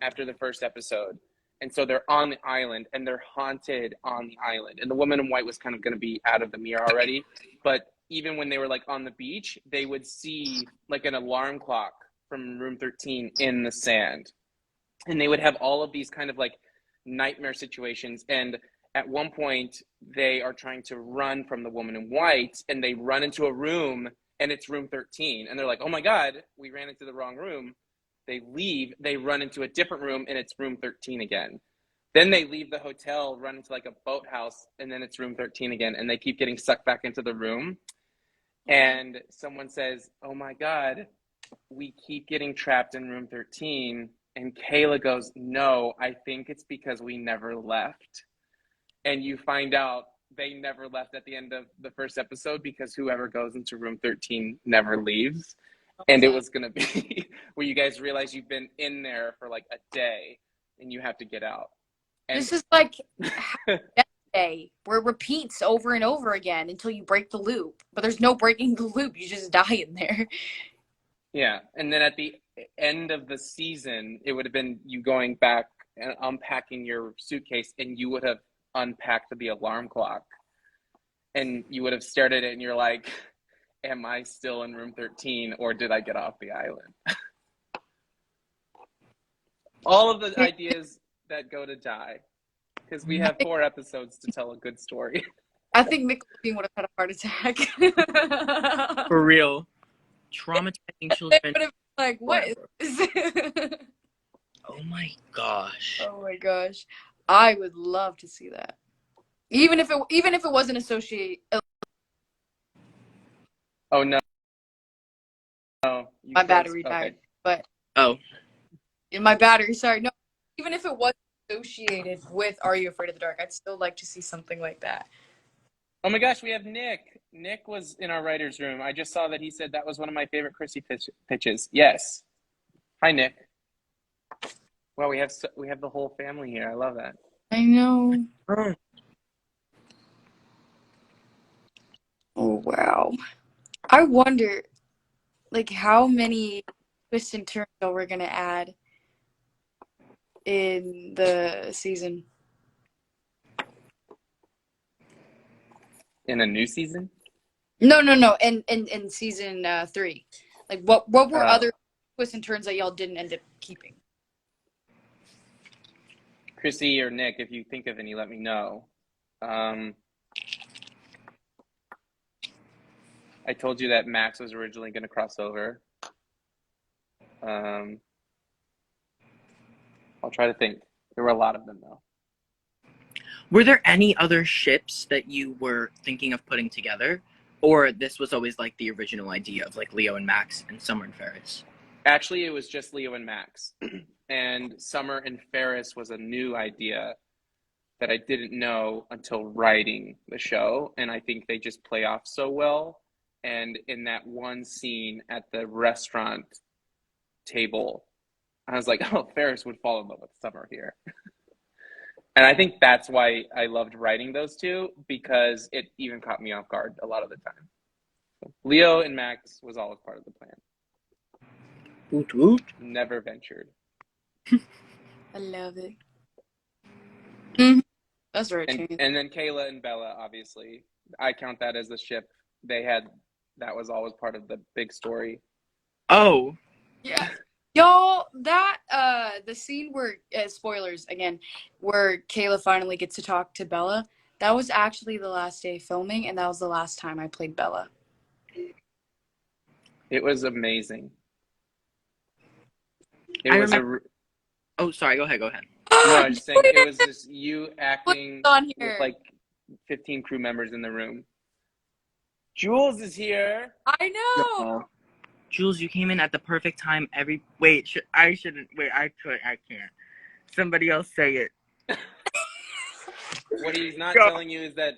after the first episode, and so they're on the island, and they're haunted on the island. And the woman in white was kind of going to be out of the mirror already, but even when they were like on the beach, they would see like an alarm clock from room 13 in the sand. And they would have all of these kind of like nightmare situations. And at one point they are trying to run from the woman in white, and they run into a room, and it's room 13. And they're like, oh my God, we ran into the wrong room. They leave, they run into a different room, and it's room 13 again. Then they leave the hotel, run into like a boathouse, and then it's room 13 again. And they keep getting sucked back into the room. And someone says, oh my God, we keep getting trapped in room 13. And Kayla goes, no, I think it's because we never left. And you find out they never left at the end of the first episode, because whoever goes into room 13 never leaves. And it was going to be where you guys realize you've been in there for like a day and you have to get out. And This is like Death Day, where it repeats over and over again until you break the loop. But there's no breaking the loop; you just die in there. yeah, and then at the end of the season, it would have been you going back and unpacking your suitcase, and you would have unpacked the alarm clock, and you would have stared at it, and you're like, "Am I still in room 13, or did I get off the island?" All of the ideas that go to die, because we have 4 episodes to tell a good story. I think Nickelodeon would have had a heart attack. For real. Traumatizing They children. would have been like, what is this? Oh my gosh. Oh my gosh. I would love to see that. Even if it wasn't associated. Oh no. No. My battery died. But Oh. in my battery, sorry. No, even if it wasn't associated with Are You Afraid of the Dark, I'd still like to see something like that. Oh my gosh, we have Nick. Nick was in our writer's room. I just saw that he said that was one of my favorite Chrissy pitches. Yes. Hi, Nick. Well, we have the whole family here. I love that. I know. Oh, wow. I wonder, like, how many twists and turns are we going to add in the season? In a new season? No. In season 3. Like, what were other twists and turns that y'all didn't end up keeping? Chrissy or Nick, if you think of any, let me know. I told you that Max was originally going to cross over. I'll try to think. There were a lot of them, though. Were there any other ships that you were thinking of putting together? Or this was always like the original idea of like Leo and Max and Summer and Ferris? Actually, it was just Leo and Max. And Summer and Ferris was a new idea that I didn't know until writing the show. And I think they just play off so well. And in that one scene at the restaurant table, I was like, oh, Ferris would fall in love with Summer here. And I think that's why I loved writing those two, because it even caught me off guard a lot of the time. So Leo and Max was always part of the plan. Woot woot. Never ventured. I love it. Mm-hmm. That's right. And then Kayla and Bella, obviously. I count that as the ship. That was always part of the big story. Oh. Yeah. Y'all, that, the scene where, spoilers again, where Kayla finally gets to talk to Bella, that was actually the last day of filming, and that was the last time I played Bella. It was amazing. Oh, sorry, go ahead. No, I was saying it was just you acting with like 15 crew members in the room. Jules is here. I know. Jules, you came in at the perfect time. I can't. Somebody else say it. What he's not telling you is that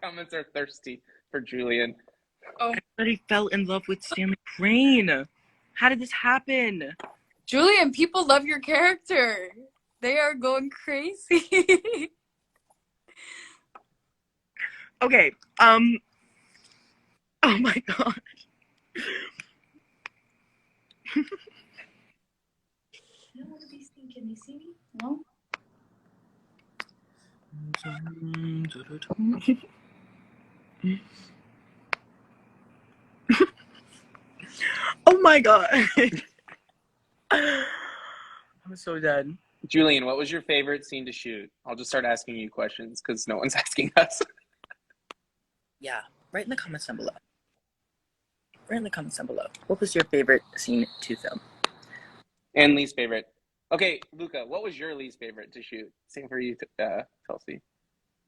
comments are thirsty for Julian. Oh, everybody fell in love with Stanley Crane. How did this happen? Julian, people love your character. They are going crazy. Okay. Oh my gosh. What do these think? Can they see me? No. Oh my god. I'm so dead. Julian, what was your favorite scene to shoot? I'll just start asking you questions because no one's asking us. Yeah, write in the comments down below. What was your favorite scene to film? And least favorite. Okay, Luca, what was your least favorite to shoot? Same for you, Telci.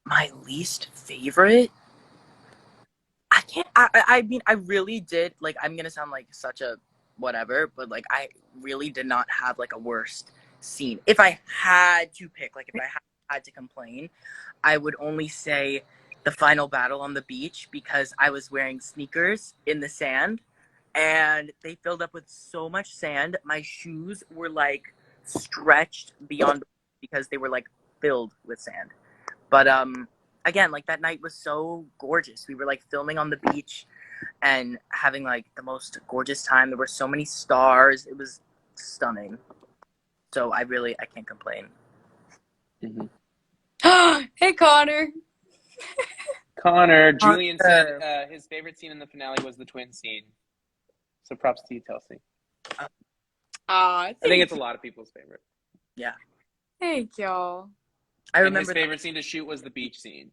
My least favorite? I mean, I really did, like, I'm gonna sound like such a whatever, but, like, I really did not have, like, a worst scene. If I had to pick, like, if I had to complain, I would only say the final battle on the beach, because I was wearing sneakers in the sand, and they filled up with so much sand, my shoes were, like, stretched beyond because they were like filled with sand. But again, like that night was so gorgeous. We were like filming on the beach and having like the most gorgeous time. There were so many stars. It was stunning. So I can't complain. Hey, Connor. Connor, Julian said his favorite scene in the finale was the twin scene. So props to you, Telci. I think it's a lot of people's favorite. Yeah. Thank y'all. I remember his favorite scene to shoot was the beach scene.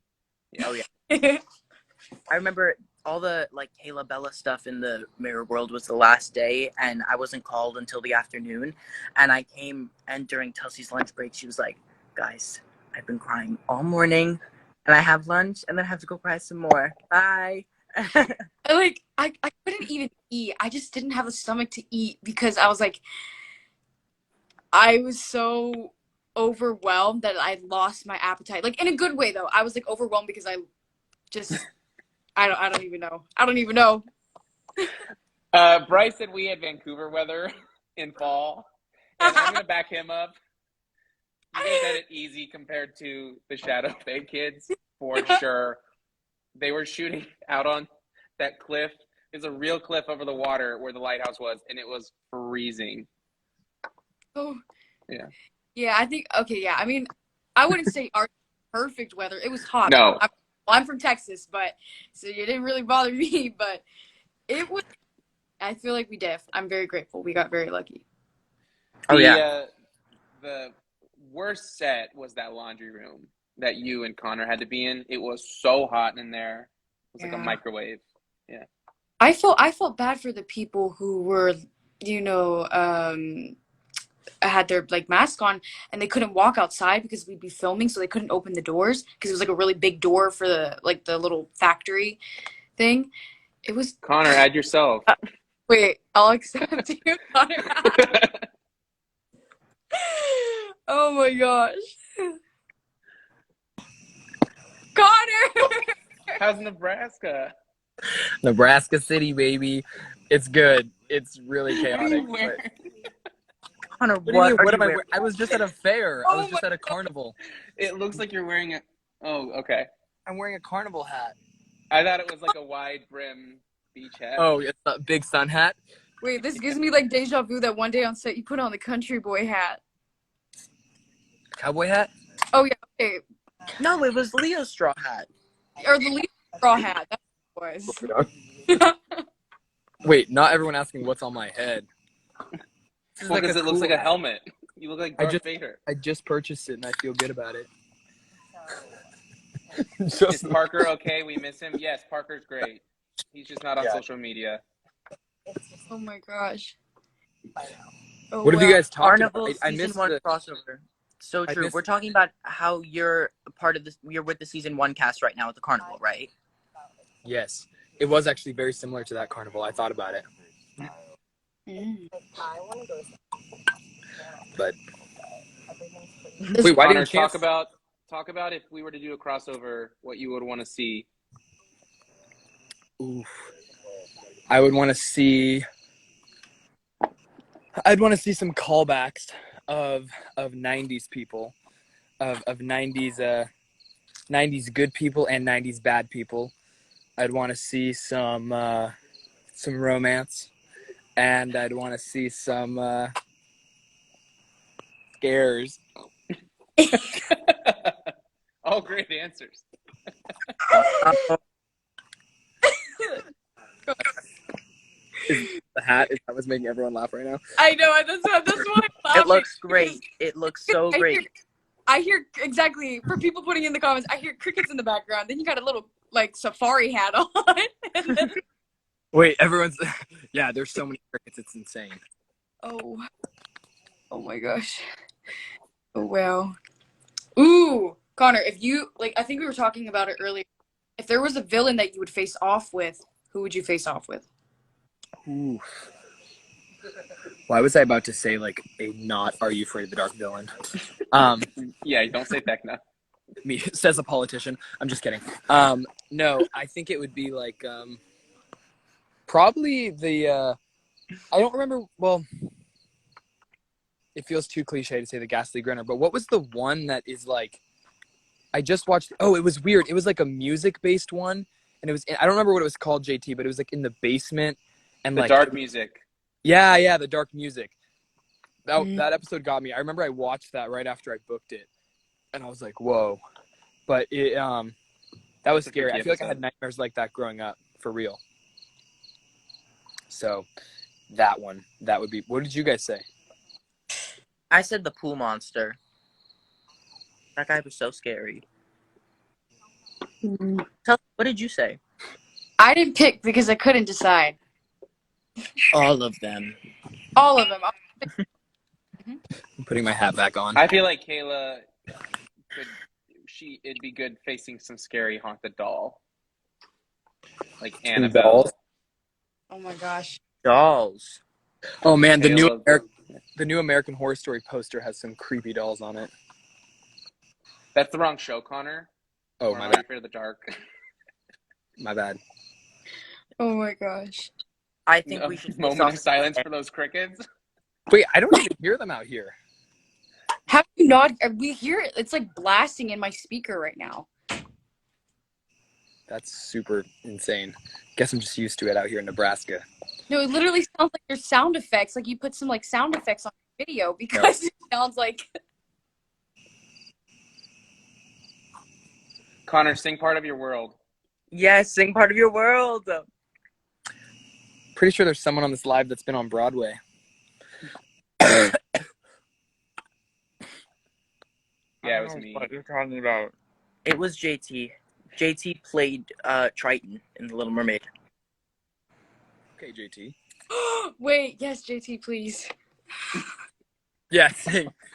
Yeah. Oh yeah. I remember all the like Kayla Bella stuff in the Mirror World was the last day, and I wasn't called until the afternoon. And I came, and during Telci's lunch break, she was like, "Guys, I've been crying all morning, and I have lunch, and then I have to go cry some more. Bye." I couldn't even eat. I just didn't have a stomach to eat because I was like, I was so overwhelmed that I lost my appetite. Like in a good way though. I was like overwhelmed because I don't even know. I don't even know. Bryce said we had Vancouver weather in fall, and I'm gonna back him up. You guys had it easy compared to the Shadow Bay kids for sure. They were shooting out on that cliff. There's a real cliff over the water where the lighthouse was, and it was freezing. Oh yeah. Yeah, I think yeah. I mean, I wouldn't say our perfect weather. It was hot. No. I'm from Texas, but so it didn't really bother me, but it was. I feel like we did. I'm very grateful. We got very lucky. The worst set was that laundry room that you and Connor had to be in. It was so hot in there. It was like a microwave. Yeah. I felt bad for the people who were, had their like mask on and they couldn't walk outside because we'd be filming, so they couldn't open the doors because it was like a really big door for the little factory thing. It was Connor, add yourself. Wait, I'll accept you, Connor. Oh my gosh. Connor! How's Nebraska? Nebraska City, baby. It's good. It's really chaotic. Connor, what am I wearing? I was just at a fair. I was just at a carnival. It looks like you're wearing a... Oh, okay. I'm wearing a carnival hat. I thought it was like a wide brim beach hat. Oh, it's a big sun hat? Wait, this gives me like deja vu that one day on set you put on the country boy hat. Cowboy hat? Oh, yeah, okay. No, it was Leo's straw hat. Or the Leo straw hat. That's what it was. Wait, not everyone asking what's on my head. Because it looks like a helmet. You look like Darth Vader. I just purchased it and I feel good about it. Is Parker okay? We miss him. Yes, Parker's great. He's just not on social media. Oh my gosh. Oh, what have you guys talked Carnival about? I season missed 1 the crossover. So true. We're talking about how you're part of this. You're with the season 1 cast right now at the carnival, right? Yes, it was actually very similar to that carnival. I thought about it. But wait, why didn't talk about if we were to do a crossover, what you would want to see? Oof. I'd want to see some callbacks of 90s people, of 90s 90s good people and 90s bad people. I'd want to see some romance, and I'd want to see some scares. All great answers. The hat is that what's making everyone laugh right now. I know, that's why I'm laughing. It looks great. It looks so great. I hear exactly, for people putting in the comments, I hear crickets in the background. Then you got a little like safari hat on. And then... Wait, everyone's yeah, there's so many crickets, it's insane. Oh my gosh. Oh wow. Ooh, Connor, if you I think we were talking about it earlier. If there was a villain that you would face off with, who would you face off with? Ooh. Why was I about to say a not Are You Afraid of the Dark villain? Yeah, don't say Vecna. Me says a politician. I'm just kidding. No, I think it would be probably the I don't remember. Well, it feels too cliche to say the ghastly grinner, but what was the one that is like, I just watched, oh, it was weird. It was like a music-based one, and it was, I don't remember what it was called, JT, but it was like in the basement, and The like, dark music. yeah, the dark music. That episode got me. I remember I watched that right after I booked it, and I was like, whoa. But it, that was That's a scary. I freaky feel like I had episode. nightmares like that growing up, for real. So, that one, that would be, what did you guys say? I said the pool monster. That guy was so scary. What did you say? I didn't pick because I couldn't decide. All of them. All of them. I'm putting my hat back on. I feel like Kayla it'd be good facing some scary haunted doll. Like Annabelle. Dolls? Oh my gosh. Dolls. Oh man, the Kayla. new American Horror Story poster has some creepy dolls on it. That's the wrong show, Connor. Oh, Or my Are bad. You Afraid of the Dark? My bad. Oh my gosh. I think we should Moment of silence for those crickets. Wait, I don't even hear them out here. Have you not? We hear it. It's like blasting in my speaker right now. That's super insane. Guess I'm just used to it out here in Nebraska. No, it literally sounds like there's sound effects. Like you put some like sound effects on your video because it sounds like. Connor, sing part of your world. Yes, sing part of your world. Pretty sure there's someone on this live that's been on Broadway. Yeah, it was me. What you're talking about? It was JT. JT played Triton in The Little Mermaid. Okay, JT. Wait, yes, JT, please. Yeah,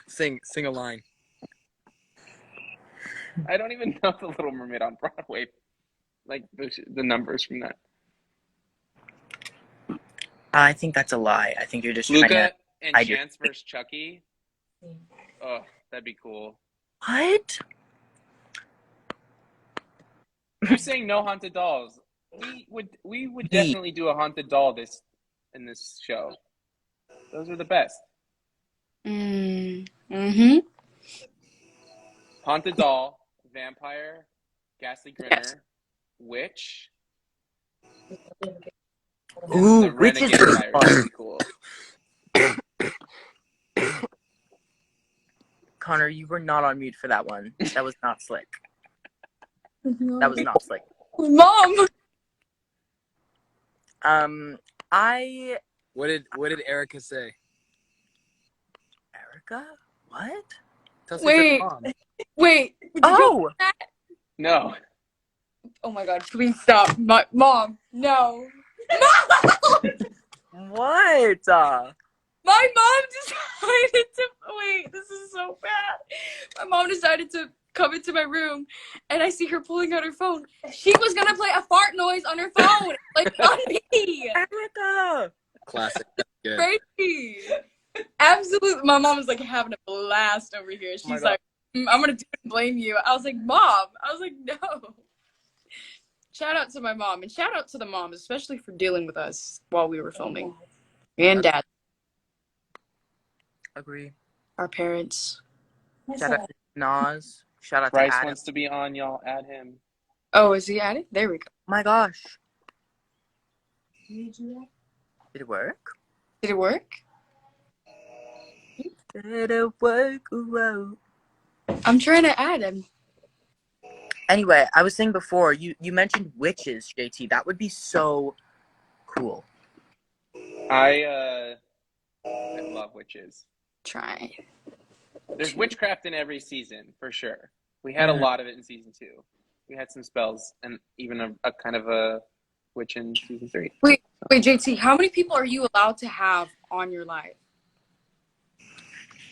sing a line. I don't even know The Little Mermaid on Broadway. Like the numbers from that. I think that's a lie. I think you're just trying Luca to. and I do. Chance versus Chucky. Oh, that'd be cool. What? You're saying no haunted dolls. We would definitely do a haunted doll in this show. Those are the best. Mm-hmm. Haunted doll, vampire, ghastly grinner, Yes. witch. Ooh, the which is renegade pirate would be cool. Connor, you were not on mute for that one. That was not slick. That was not slick. Mom. I What did Erica say? Erica? What? Telci's Wait. mom. Wait. Did you Oh, No. Oh my God! Please stop, Mom. No. what? My mom decided to wait. This is so bad. My mom decided to come into my room, and I see her pulling out her phone. She was gonna play a fart noise on her phone, like on me. Erica. Classic. That's good. Crazy. Absolutely. My mom was like having a blast over here. She's like, I'm gonna do it and blame you. I was like, Mom. I was like, no. Shout out to my mom, and shout out to the moms, especially for dealing with us while we were filming. And dad, Agree. our parents. Shout out to Nas. Shout out Bryce to Adam. wants to be on, y'all. Add him. Oh, is he at it? There we go. My gosh. Did it work? Did it work? Did it work? Whoa. I'm trying to add him. Anyway, I was saying before, you mentioned witches, JT. That would be so cool. I love witches. Try. There's witchcraft in every season, for sure. We had a lot of it in season 2. We had some spells and even a kind of a witch in season 3. Wait, JT, how many people are you allowed to have on your live?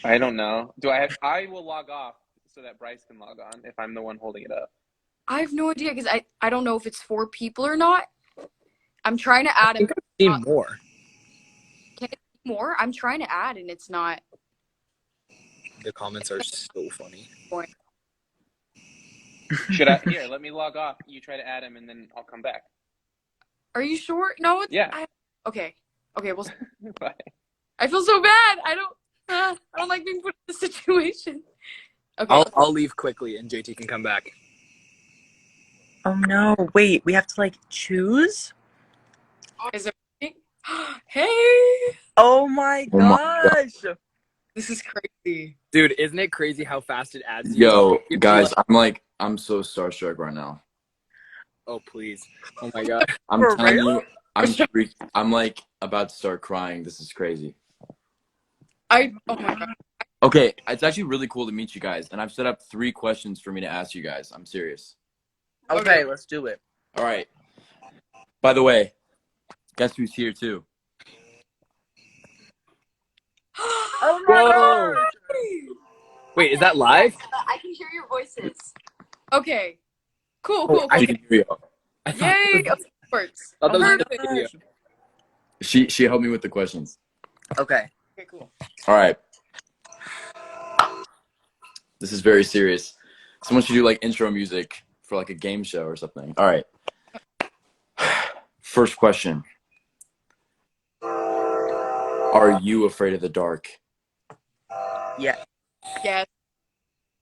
I don't know. I will log off so that Bryce can log on if I'm the one holding it up. I have no idea because I don't know if it's 4 people or not. I'm trying to add him. I've seen more. Can it be more? I'm trying to add and it's not. The comments are so funny. Here, let me log off. You try to add him and then I'll come back. Are you sure? No, it's Yeah. okay. Okay, well, Bye. I feel so bad. I don't. I don't like being put in this situation. Okay. I'll leave quickly and JT can come back. Oh no! Wait, we have to like choose. Is it? Hey, Oh my Oh my God. gosh! this is crazy. Dude, isn't it crazy how fast it adds you? Yo, It'd be guys, like- I'm so starstruck right now. oh please. Oh my god. I'm For telling real? you, I'm like about to start crying. This is crazy. Oh my god. Okay, it's actually really cool to meet you guys, and I've set up 3 questions for me to ask you guys. I'm serious. Okay, let's do it. All right. By the way, guess who's here too? Oh my Whoa. gosh! Wait, is that live? I can hear your voices. Okay. Cool. Oh, I She can hear you. I thought, Yay! Of course. I thought that was Perfect. a video. She helped me with the questions. Okay. Okay, cool. All right. This is very serious. Someone should do like intro music for like a game show or something. All right. First question. Are you afraid of the dark? Yeah. Yes.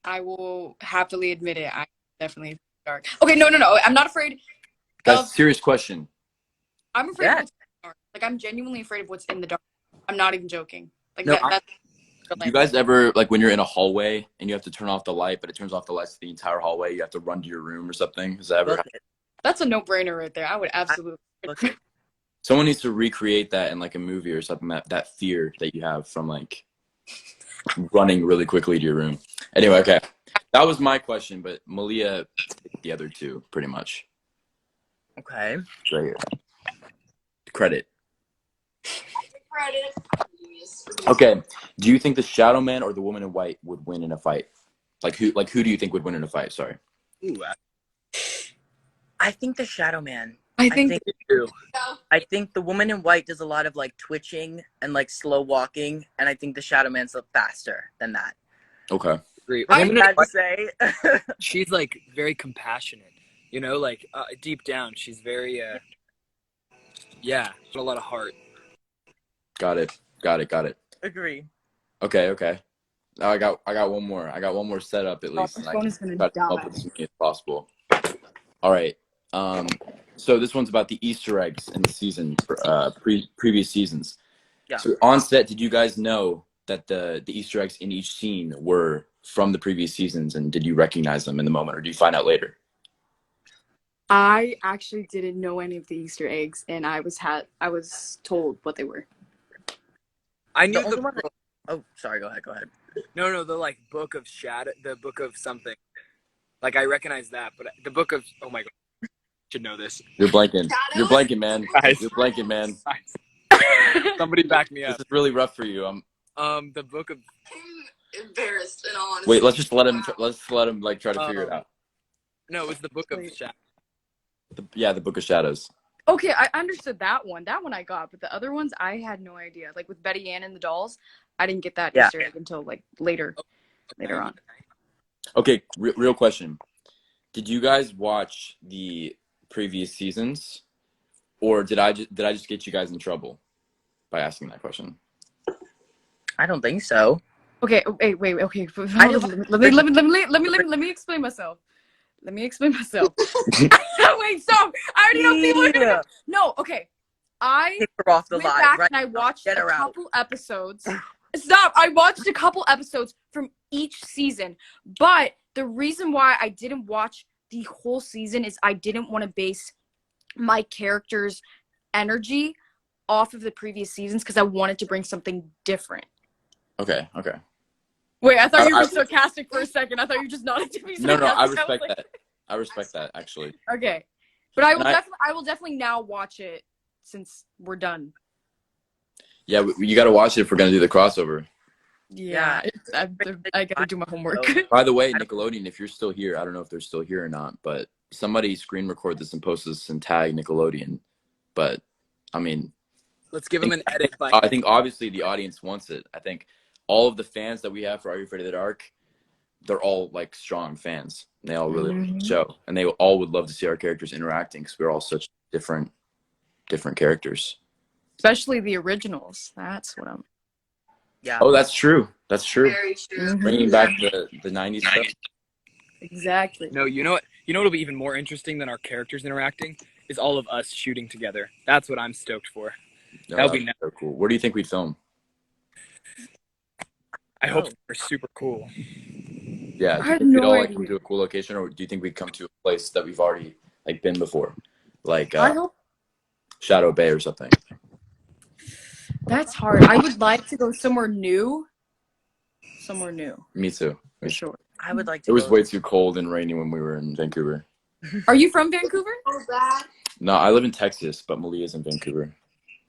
I will happily admit it. I'm definitely dark. Okay, no. I'm not afraid. That's a Of, serious question. I'm afraid Yeah. of what's in the dark. Like, I'm genuinely afraid of what's in the dark. I'm not even joking. Like, No, that's Do you guys ever, like when you're in a hallway and you have to turn off the light, but it turns off the lights to the entire hallway, you have to run to your room or something? Has that ever happened? That's a no-brainer right there. I would absolutely. Look, Someone needs to recreate that in like a movie or something, that fear that you have from like running really quickly to your room. Anyway, okay. That was my question, but Malia picked the other 2 pretty much. okay. It's right here. Credit. Credit. Okay. Do you think the Shadow Man or the Woman in White would win in a fight? Like who do you think would win in a fight? Sorry. Ooh, I think the Shadow Man. I think I think the Woman in White does a lot of like twitching and like slow walking, and I think the Shadow Man's faster than that. Okay. great. I Woman in Sad to White, say. she's like very compassionate. You know, like deep down, she's very yeah, got a lot of heart. Got it. Agree. Okay. Now I got one more. I got one more set up at least. my And I phone can is gonna try to come up die. with as many as possible. All right. So this one's about the Easter eggs in the season, previous seasons. Yeah. So on set, did you guys know that the Easter eggs in each scene were from the previous seasons, and did you recognize them in the moment, or do you find out later? I actually didn't know any of the Easter eggs, and I was told what they were. I The knew only the one that- Oh, sorry. Go ahead. no, the like book of shadow, the book of something. Like I recognize that, but the book of oh my god, should know this. You're blanking. You're blanking, man. Guys. You're blanking, man. Somebody back me This up. is really rough for you. The book of I'm embarrassed in all honesty. Wait. Let's just let him. Let's let him like try to figure it out. no, it was the book of shadow. The Book of Shadows. Okay, I understood that one. That one I got, but the other ones I had no idea. Like with Betty Ann and the dolls, I didn't get that Yeah. Easter egg until like later on. Okay. Real question. Did you guys watch the previous seasons, or did I just get you guys in trouble by asking that question? I don't think so. Okay, wait. Okay, I didn't- let me explain myself. Let me explain myself. Wait, stop! I already know people are gonna go. No, okay. I Kick her off the went live. back Right? and I watched Get a her out. couple episodes. Stop! I watched a couple episodes from each season, but the reason why I didn't watch the whole season is I didn't want to base my character's energy off of the previous seasons because I wanted to bring something different. Okay. Wait, I thought you I- were sarcastic for a second. I thought you just nodded to me. No, sarcastic. I was respect like, that. I respect that actually. Okay, but I will And I will definitely now watch it since we're done. Yeah, you got to watch it if we're gonna do the crossover. Yeah, I gotta do my homework. By the way, Nickelodeon, if you're still here, I don't know if they're still here or not, but somebody screen record this and post this and tag Nickelodeon. But I mean, Let's give him an edit. I think obviously the audience wants it. I think all of the fans that we have for Are You Afraid of the Dark, they're all like strong fans. They all really love the show, and they all would love to see our characters interacting because we're all such different characters. Especially the originals. That's what I'm. Yeah. Oh, that's true. That's true. Very true. Bringing back the 90s stuff. Exactly. No, you know what? You know what'll be even more interesting than our characters interacting is all of us shooting together. That's what I'm stoked for. No, That'll that be would so cool. Where do you think we'd film? I hope they're super cool. Yeah, do I you have think we'd no all like idea. come to a cool location, or do you think we'd come to a place that we've already like been before, like I hope Shadow Bay or something? that's hard. I would like to go somewhere new. Somewhere new, Me too. for sure. I would like to It was go. way too cold and rainy when we were in Vancouver. Are you from Vancouver? So bad. No, I live in Texas, but Malia's in Vancouver.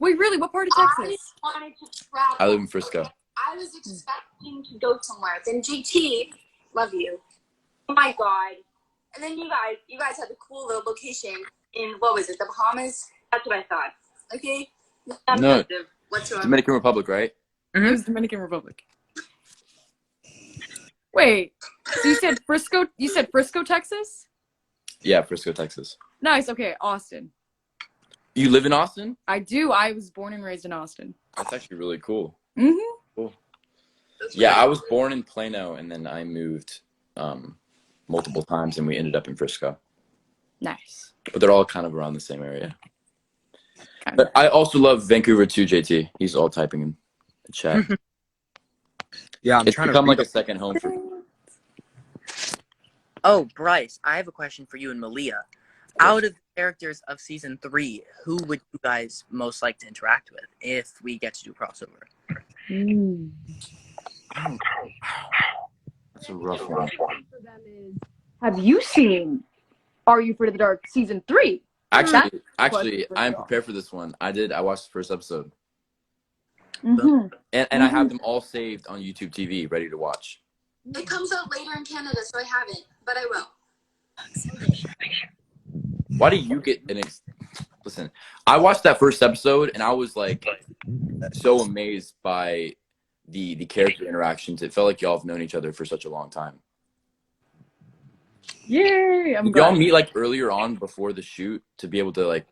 Wait, really? What part of I Texas? wanted to travel. I live in Frisco. I was expecting to go somewhere. Then JT, love you. Oh my god. And then you guys had the cool little location in, what was it, the Bahamas? That's what I thought. Okay? Not No. effective whatsoever. Dominican Republic, right? It was Dominican Republic. Wait, so you said Frisco? You said Frisco, Texas? Yeah, Frisco, Texas. Nice. Okay, Austin. You live in Austin? I do. I was born and raised in Austin. That's actually really cool. Mm-hmm. Cool. That's Yeah, really I was cool. born in Plano, and then I moved multiple times, and we ended up in Frisco. Nice. But they're all kind of around the same area. Kind But I also love Vancouver too, JT. He's all typing in the chat. Yeah, I'm It's trying to become read like a second home for me. Oh, Bryce, I have a question for you and Malia. Out of the characters of season 3, who would you guys most like to interact with if we get to do crossover? That's a rough one. Have you seen Are You Afraid of the Dark season 3? Actually, I'm prepared for this one. I watched the first episode. Mm-hmm. And I have them all saved on YouTube TV, ready to watch. It comes out later in Canada, so I haven't, but I will. Why do you get listen, I watched that first episode and I was like so amazed by the character interactions. It felt like y'all have known each other for such a long time. Yay! I'm Did y'all glad. meet like earlier on before the shoot to be able to like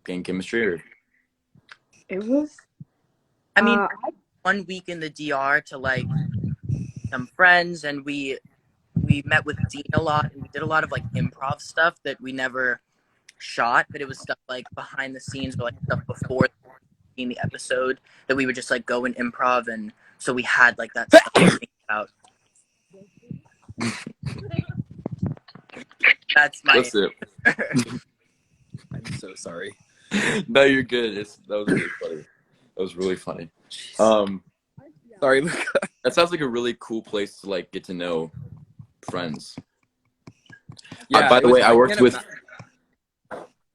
gain chemistry, or It was. I mean, 1 week in the DR to like some friends, and we met with Dean a lot, and we did a lot of like improv stuff that we never shot, but it was stuff like behind the scenes or like stuff before in the episode that we would just like go and improv, and so we had like that stuff to think about. That's my that's it. I'm so sorry. No, you're good. That was really funny. That was really funny. Sorry, Luca. That sounds like a really cool place to like get to know friends. Yeah, By the way, I worked can't with.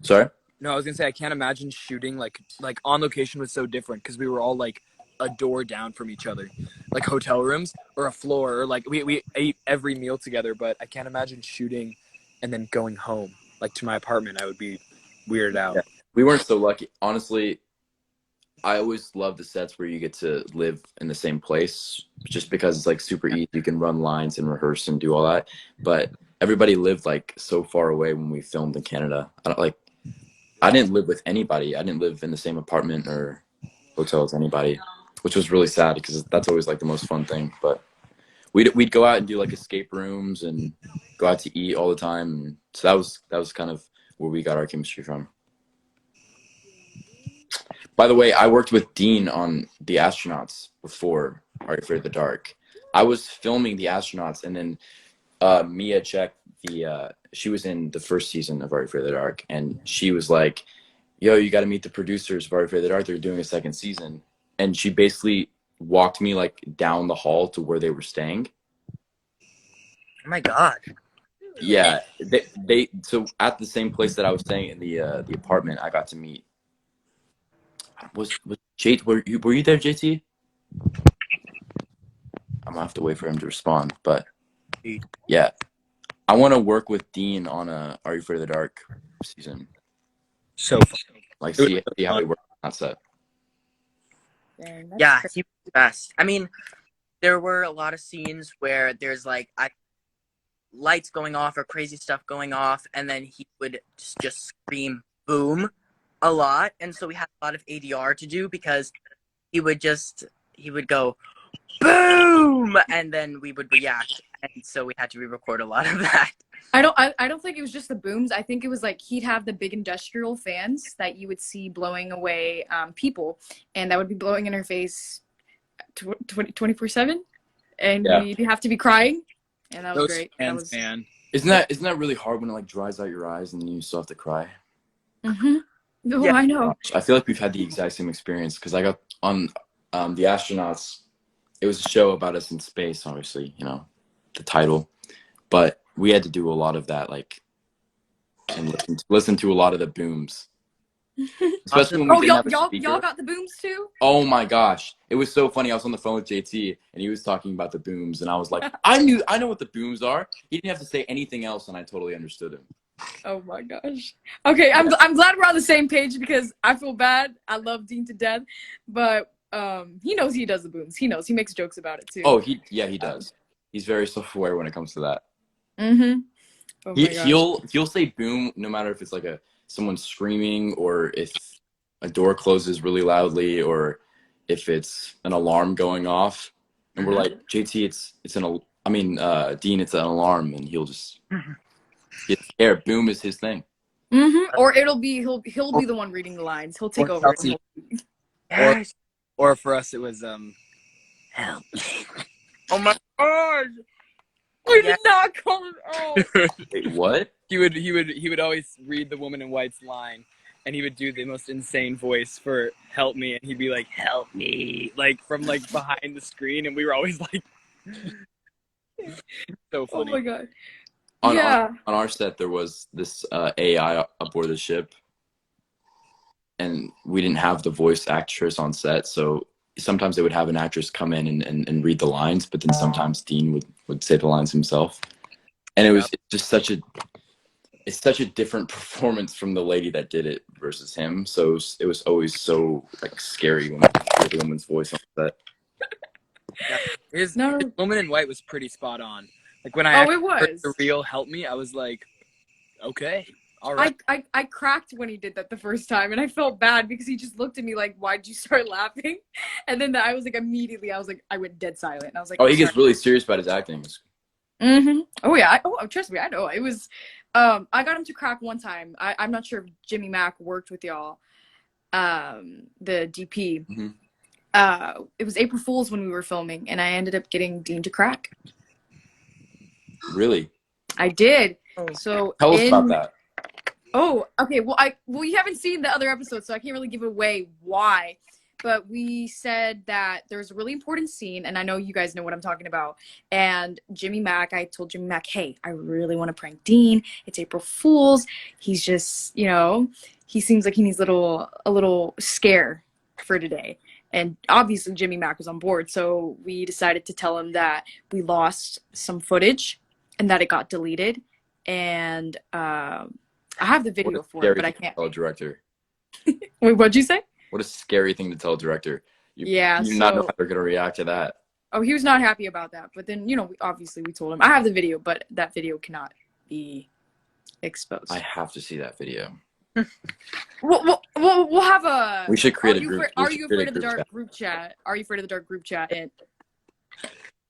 Sorry. No, I was gonna say I can't imagine shooting like on location was so different because we were all like a door down from each other, like hotel rooms or a floor, or like we ate every meal together. But I can't imagine shooting and then going home like to my apartment. I would be weirded out. Yeah. We weren't so lucky, honestly. I always love the sets where you get to live in the same place, just because it's like super easy. You can run lines and rehearse and do all that. But everybody lived like so far away when we filmed in Canada. I didn't live with anybody. I didn't live in the same apartment or hotel as anybody, which was really sad because that's always like the most fun thing. But we'd go out and do like escape rooms and go out to eat all the time. And so that was kind of where we got our chemistry from. By the way, I worked with Dean on The Astronauts before Are You Afraid of the Dark. I was filming The Astronauts, and then Mia checked she was in the first season of Are You Afraid of the Dark, and she was like, yo, you got to meet the producers of Are You Afraid of the Dark. They're doing a second season. And she basically walked me like down the hall to where they were staying. Oh my god. Yeah, so at the same place that I was staying in the apartment, I got to meet. Was JT? Were you there, JT? I'm gonna have to wait for him to respond, but yeah, I want to work with Dean on a Are You Afraid of the Dark season. So fun. Like see how he works on that set. Yeah, he was the best. I mean, there were a lot of scenes where there's like lights going off or crazy stuff going off, and then he would just scream boom a lot, and so we had a lot of ADR to do because he would go boom, and then we would react, and so we had to re-record a lot of that. I don't think it was just the booms. I think it was like he'd have the big industrial fans that you would see blowing away people, and that would be blowing in her face 24/7, and we'd have to be crying, and that was great. Fans, that was... man. Isn't that really hard when it like dries out your eyes and then you still have to cry? Mm-hmm. Oh, Yeah. I know. I feel like we've had the exact same experience because I got on the astronauts. It was a show about us in space, obviously, you know, the title, but we had to do a lot of that, like, and listen to a lot of the booms. Especially when we didn't have a speaker. Y'all got the booms too? Oh my gosh, it was so funny. I was on the phone with JT and he was talking about the booms, and I was like, I know what the booms are. He didn't have to say anything else, and I totally understood him. Oh my gosh. Okay, I'm glad we're on the same page because I feel bad. I love Dean to death, but he knows he does the booms. He knows. He makes jokes about it too. Oh, he does. He's very self-aware when it comes to that. Mm-hmm. Oh He'll say boom no matter if it's like someone screaming or if a door closes really loudly or if it's an alarm going off, and we're like, JT, Dean, it's an alarm, and he'll just get scared. Boom is his thing. Mm-hmm. Or he'll be the one reading the lines. He'll take over. Or for us, it was Help me. oh my god. We did not call him. Oh. Wait, what? He would always read the Woman in White's line, and he would do the most insane voice for "help me," and he'd be like, "Help me," like from like behind the screen, and we were always like, so funny. Oh my god. On our set, there was this AI aboard the ship, and we didn't have the voice actress on set, so sometimes they would have an actress come in and read the lines, but then sometimes Dean would say the lines himself. And it's just such a different performance from the lady that did it versus him. So it was always so like scary when I heard the woman's voice on set. Yeah. His Woman in White was pretty spot on. Like when I heard the real "help me," I was like, okay. All right. I cracked when he did that the first time, and I felt bad because he just looked at me like, "Why'd you start laughing?" And then I was like, immediately, I went dead silent. And I was like, "Oh, he gets really serious about his acting." Mm-hmm. Oh yeah. Trust me, I know. It was. I got him to crack one time. I'm not sure if Jimmy Mack worked with y'all. The DP. Mm-hmm. It was April Fool's when we were filming, and I ended up getting Dean to crack. Really? I did. So tell us about that. Oh, okay. Well, you haven't seen the other episodes, so I can't really give away why. But we said that there's a really important scene, and I know you guys know what I'm talking about. And I told Jimmy Mack, hey, I really want to prank Dean. It's April Fool's. He's just, he seems like he needs a little scare for today. And obviously Jimmy Mack was on board, so we decided to tell him that we lost some footage and that it got deleted. And I have the video for it, but I can't. Tell a director. Wait, what'd you say? What a scary thing to tell a director. You not know how they're gonna react to that. Oh, he was not happy about that. But then, obviously we told him. I have the video, but that video cannot be exposed. I have to see that video. We'll have a. We should create a group. Are you afraid of the dark group chat? Are you afraid of the dark group chat? And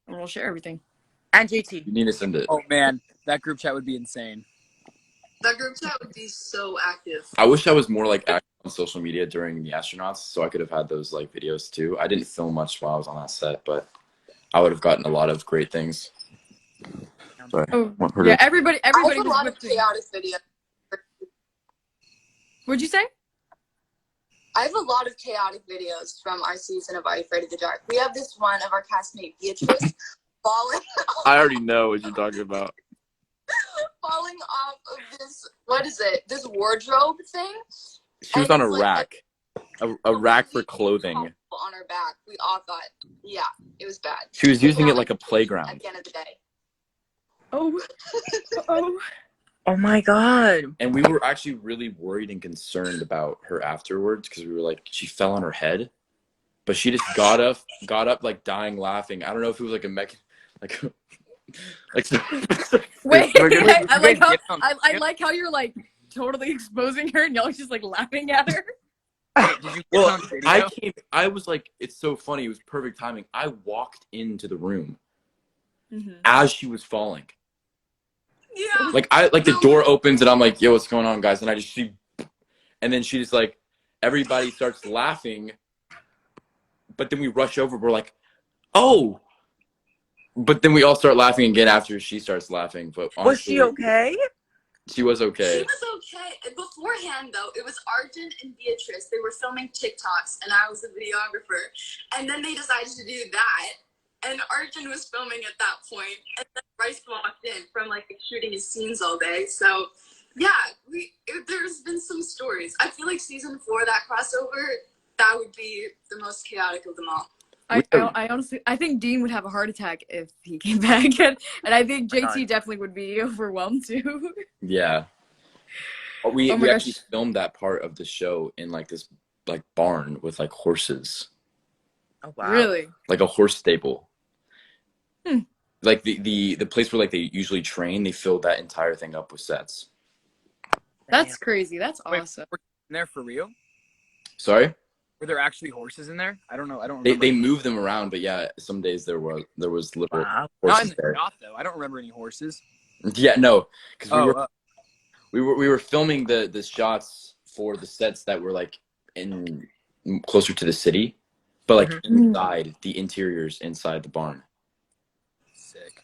we'll share everything. And JT. You need to send it. Oh man, that group chat would be insane. That group chat would be so active. I wish I was more like active on social media during the astronauts, so I could have had those like videos too. I didn't film much while I was on that set, but I would have gotten a lot of great things. Sorry. Yeah, everybody I have a was lot of whipping. chaotic videos. What'd you say? I have a lot of chaotic videos from our season of Are You Afraid of the Dark? We have this one of our castmate Beatrice falling I already know what you're talking about. falling off of this wardrobe thing. She was on a rack. A rack for clothing. On her back. We all thought, yeah, it was bad. She was using it like a playground. At the end of the day. Oh. Oh. Oh my god. And we were actually really worried and concerned about her afterwards because we were like, she fell on her head, but she just got up like dying laughing. I don't know if it was like Wait, I like how you're like totally exposing her and y'all just like laughing at her. you get Well, on video? I was like, it's so funny. It was perfect timing. I walked into the room Mm-hmm. as she was falling. Yeah. Like the door opens and I'm like, yo, what's going on, guys? And I just see, and then she just like, everybody starts laughing, but then we rush over. We're like, oh, but then we all start laughing again after she starts laughing. But honestly, Was she okay? She was okay. She was okay. Beforehand, though, it was Arjun and Beatrice. They were filming TikToks, and I was the videographer. And then they decided to do that. And Arjun was filming at that point. And then Bryce walked in from, like, shooting his scenes all day. So, yeah, there's been some stories. I feel like season 4, that crossover, that would be the most chaotic of them all. I honestly, I think Dean would have a heart attack if he came back, and I think JT definitely would be overwhelmed too. Yeah. We Oh my actually gosh. filmed that part of the show in like this like barn with like horses, Oh wow. Really? like a horse stable. Hmm. Like the place where like they usually train, they filled that entire thing up with sets. That's crazy. That's Wait, awesome. were you in there for real? Sorry? Were there actually horses in there? I don't know. I don't They remember. move them around, but yeah, some days there was literal Wow. Not in horses the there. shot though. I don't remember any horses. Yeah, no, because we Oh, were filming the shots for the sets that were like in closer to the city, but like inside the interiors inside the barn. sick.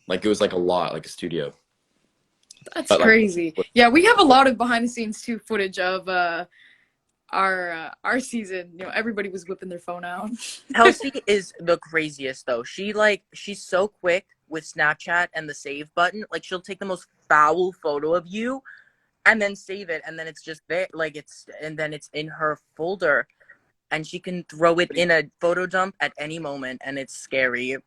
Like it was like a lot, like a studio. That's But, like, crazy. Yeah, we have a lot of behind the scenes too footage of our season. You know, everybody was whipping their phone out. Telci is the craziest though. She's so quick with Snapchat and the save button. Like she'll take the most foul photo of you and then save it, and then it's just there, like and then it's in her folder, and she can throw it in a photo dump at any moment, and it's scary.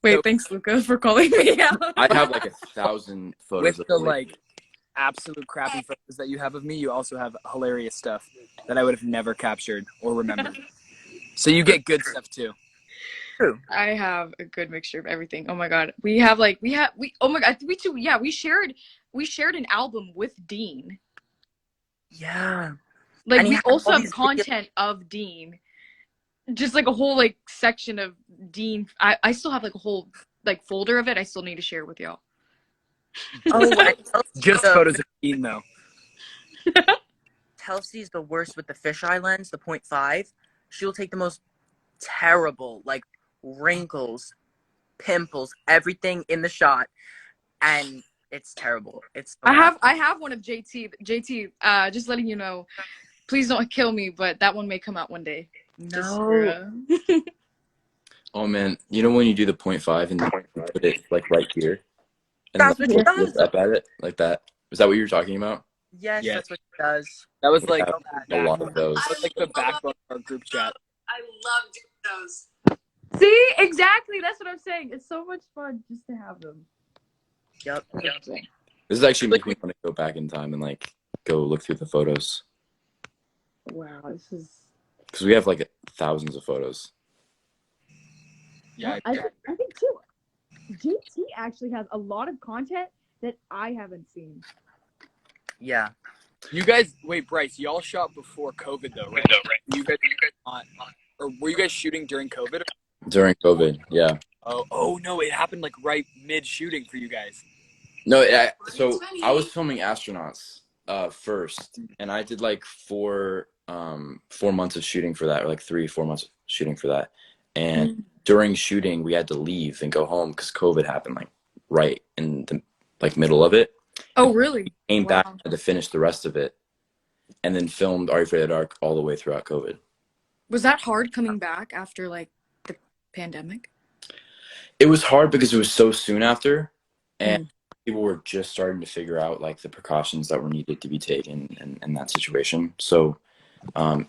Wait, thanks, Luca, for calling me out. I have like 1,000 photos With of the her. like absolute crappy photos that you have of me, you also have hilarious stuff that I would have never captured or remembered. So you get good stuff too. True. I have a good mixture of everything. Oh my god, we oh my god, we too. Yeah, we shared an album with Dean. Yeah. Like And he we had also all have these content of Dean, just like a whole like section of Dean. I still have like a whole like folder of it. I still need to share with y'all. Oh, and Just photos of Dean though. Telci's the worst with the fisheye lens, the 0.5. She'll take the most terrible, like wrinkles, pimples, everything in the shot, and it's terrible. It's so I have one of JT. JT, just letting you know, please don't kill me, but that one may come out one day. Just no. Oh man, you know when you do the 0.5 and you put it like right here, and That's then what she like, look does. up at it like that. Is that what you're talking about? Yes, Yes. that's what she does. That was We like have a lot of those. that was like the backbone of our group chat. I love doing those. See, exactly. That's what I'm saying. It's so much fun just to have them. Yep. This is actually making me want to go back in time and like go look through the photos Wow, this is. because we have like thousands of photos. Yeah. I think too. JT actually has a lot of content that I haven't seen. Yeah. You guys, wait, Bryce, y'all shot before COVID though, right? You guys not, or were you guys shooting during COVID? During COVID, yeah. Oh no, it happened like right mid shooting for you guys. No, so I was filming astronauts first, and I did like 4 months of shooting for that, or like 3-4 months of shooting for that. And during shooting, we had to leave and go home because COVID happened like right in the like middle of it. Oh, really? We came back to finish the rest of it, and then filmed Are You Afraid of the Dark all the way throughout COVID. Was that hard coming back after like the pandemic? It was hard because it was so soon after, and people were just starting to figure out like the precautions that were needed to be taken in that situation. So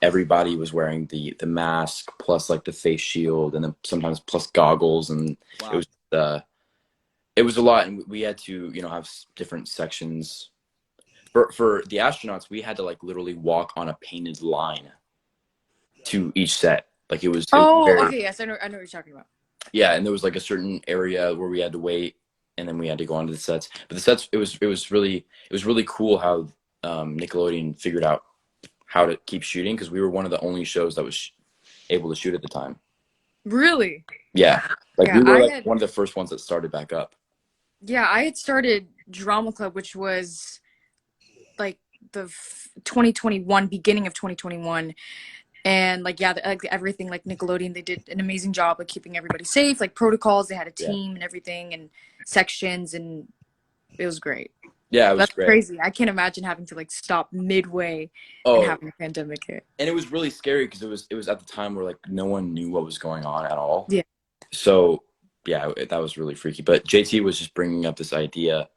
everybody was wearing the mask plus like the face shield, and then sometimes plus goggles, and Wow. it was a lot, and we had to have different sections. For the astronauts, we had to like literally walk on a painted line to each set. Like it was very, okay, yes, I know what you're talking about. yeah, and there was like a certain area where we had to wait, and then we had to go onto the sets. But the sets, it was really cool how Nickelodeon figured out how to keep shooting because we were one of the only shows that was able to shoot at the time. Really? Yeah, like Yeah, we were I like had- one of the first ones that started back up. Yeah, I had started drama club, which was like the 2021, beginning of 2021. And like, yeah, like everything, like Nickelodeon, they did an amazing job, like keeping everybody safe, like protocols. They had a Yeah. team and everything, and sections, and it was great. Yeah, it was That's great. crazy. I can't imagine having to like stop midway Oh, and having a pandemic hit. and it was really scary because it was at the time where like no one knew what was going on at all. Yeah. So yeah, that was really freaky. But JT was just bringing up this idea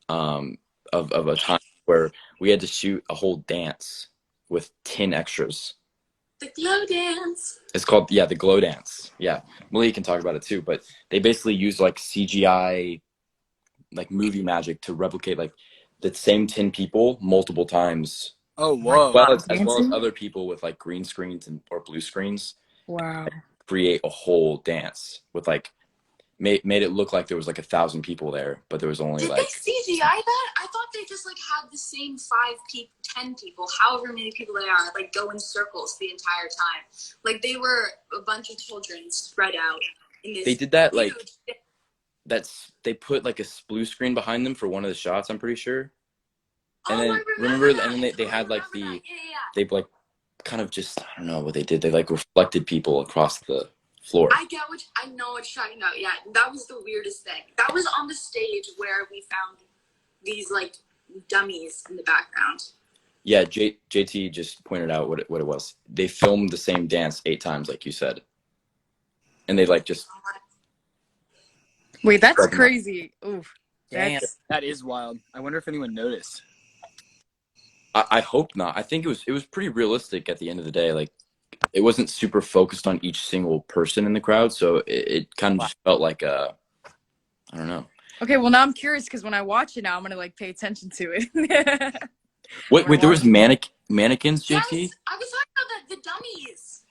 of a time where we had to shoot a whole dance with 10 extras. The glow dance. It's called, the glow dance. Yeah, Malia can talk about it too. But they basically use like CGI, like movie magic to replicate like the same 10 people multiple times. Oh, whoa. As well as other people with like green screens or blue screens. Wow. Create a whole dance with like made it look like there was like 1,000 people there, but there was only Did like they CGI that? I thought they just like had the same 10 people, however many people they are, like go in circles the entire time. Like they were a bunch of children spread out in this. they did that like huge... they put like a blue screen behind them for one of the shots, I'm pretty sure. And Oh, then I remember that. and then they had like Yeah. they like kind of just, I don't know what they did. They like reflected people across the floor. I know what you're talking about. Yeah, that was the weirdest thing. That was on the stage where we found these like dummies in the background. Yeah, JT just pointed out what it was. They filmed the same dance 8 times, like you said, and they like just. Wait, that's crazy. Oof. Damn. That is wild. I wonder if anyone noticed. I hope not. I think it was pretty realistic at the end of the day. Like, it wasn't super focused on each single person in the crowd, so it kind of just felt like I don't know. Okay, well now I'm curious because when I watch it now, I'm gonna like pay attention to it. Wait, there was mannequins, JT? Yes, I was talking about the dummies.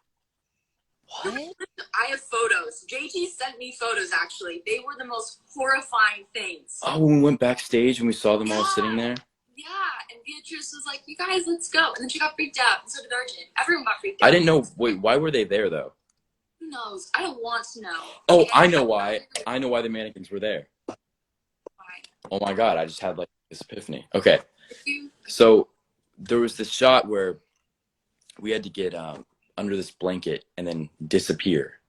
What? I have photos. JT sent me photos. Actually, they were the most horrifying things. Oh, when we went backstage and we saw them all sitting there. Yeah, and Beatrice was like, "You guys, let's go," and then she got freaked out, and so did Arjun. Everyone got freaked out. I didn't know. Wait, why were they there though? Who knows? I don't want to know. Oh, Okay, I know why. I know why the mannequins were there. Why? Oh my god, I just had like this epiphany. Okay, so there was this shot where we had to get under this blanket and then disappear.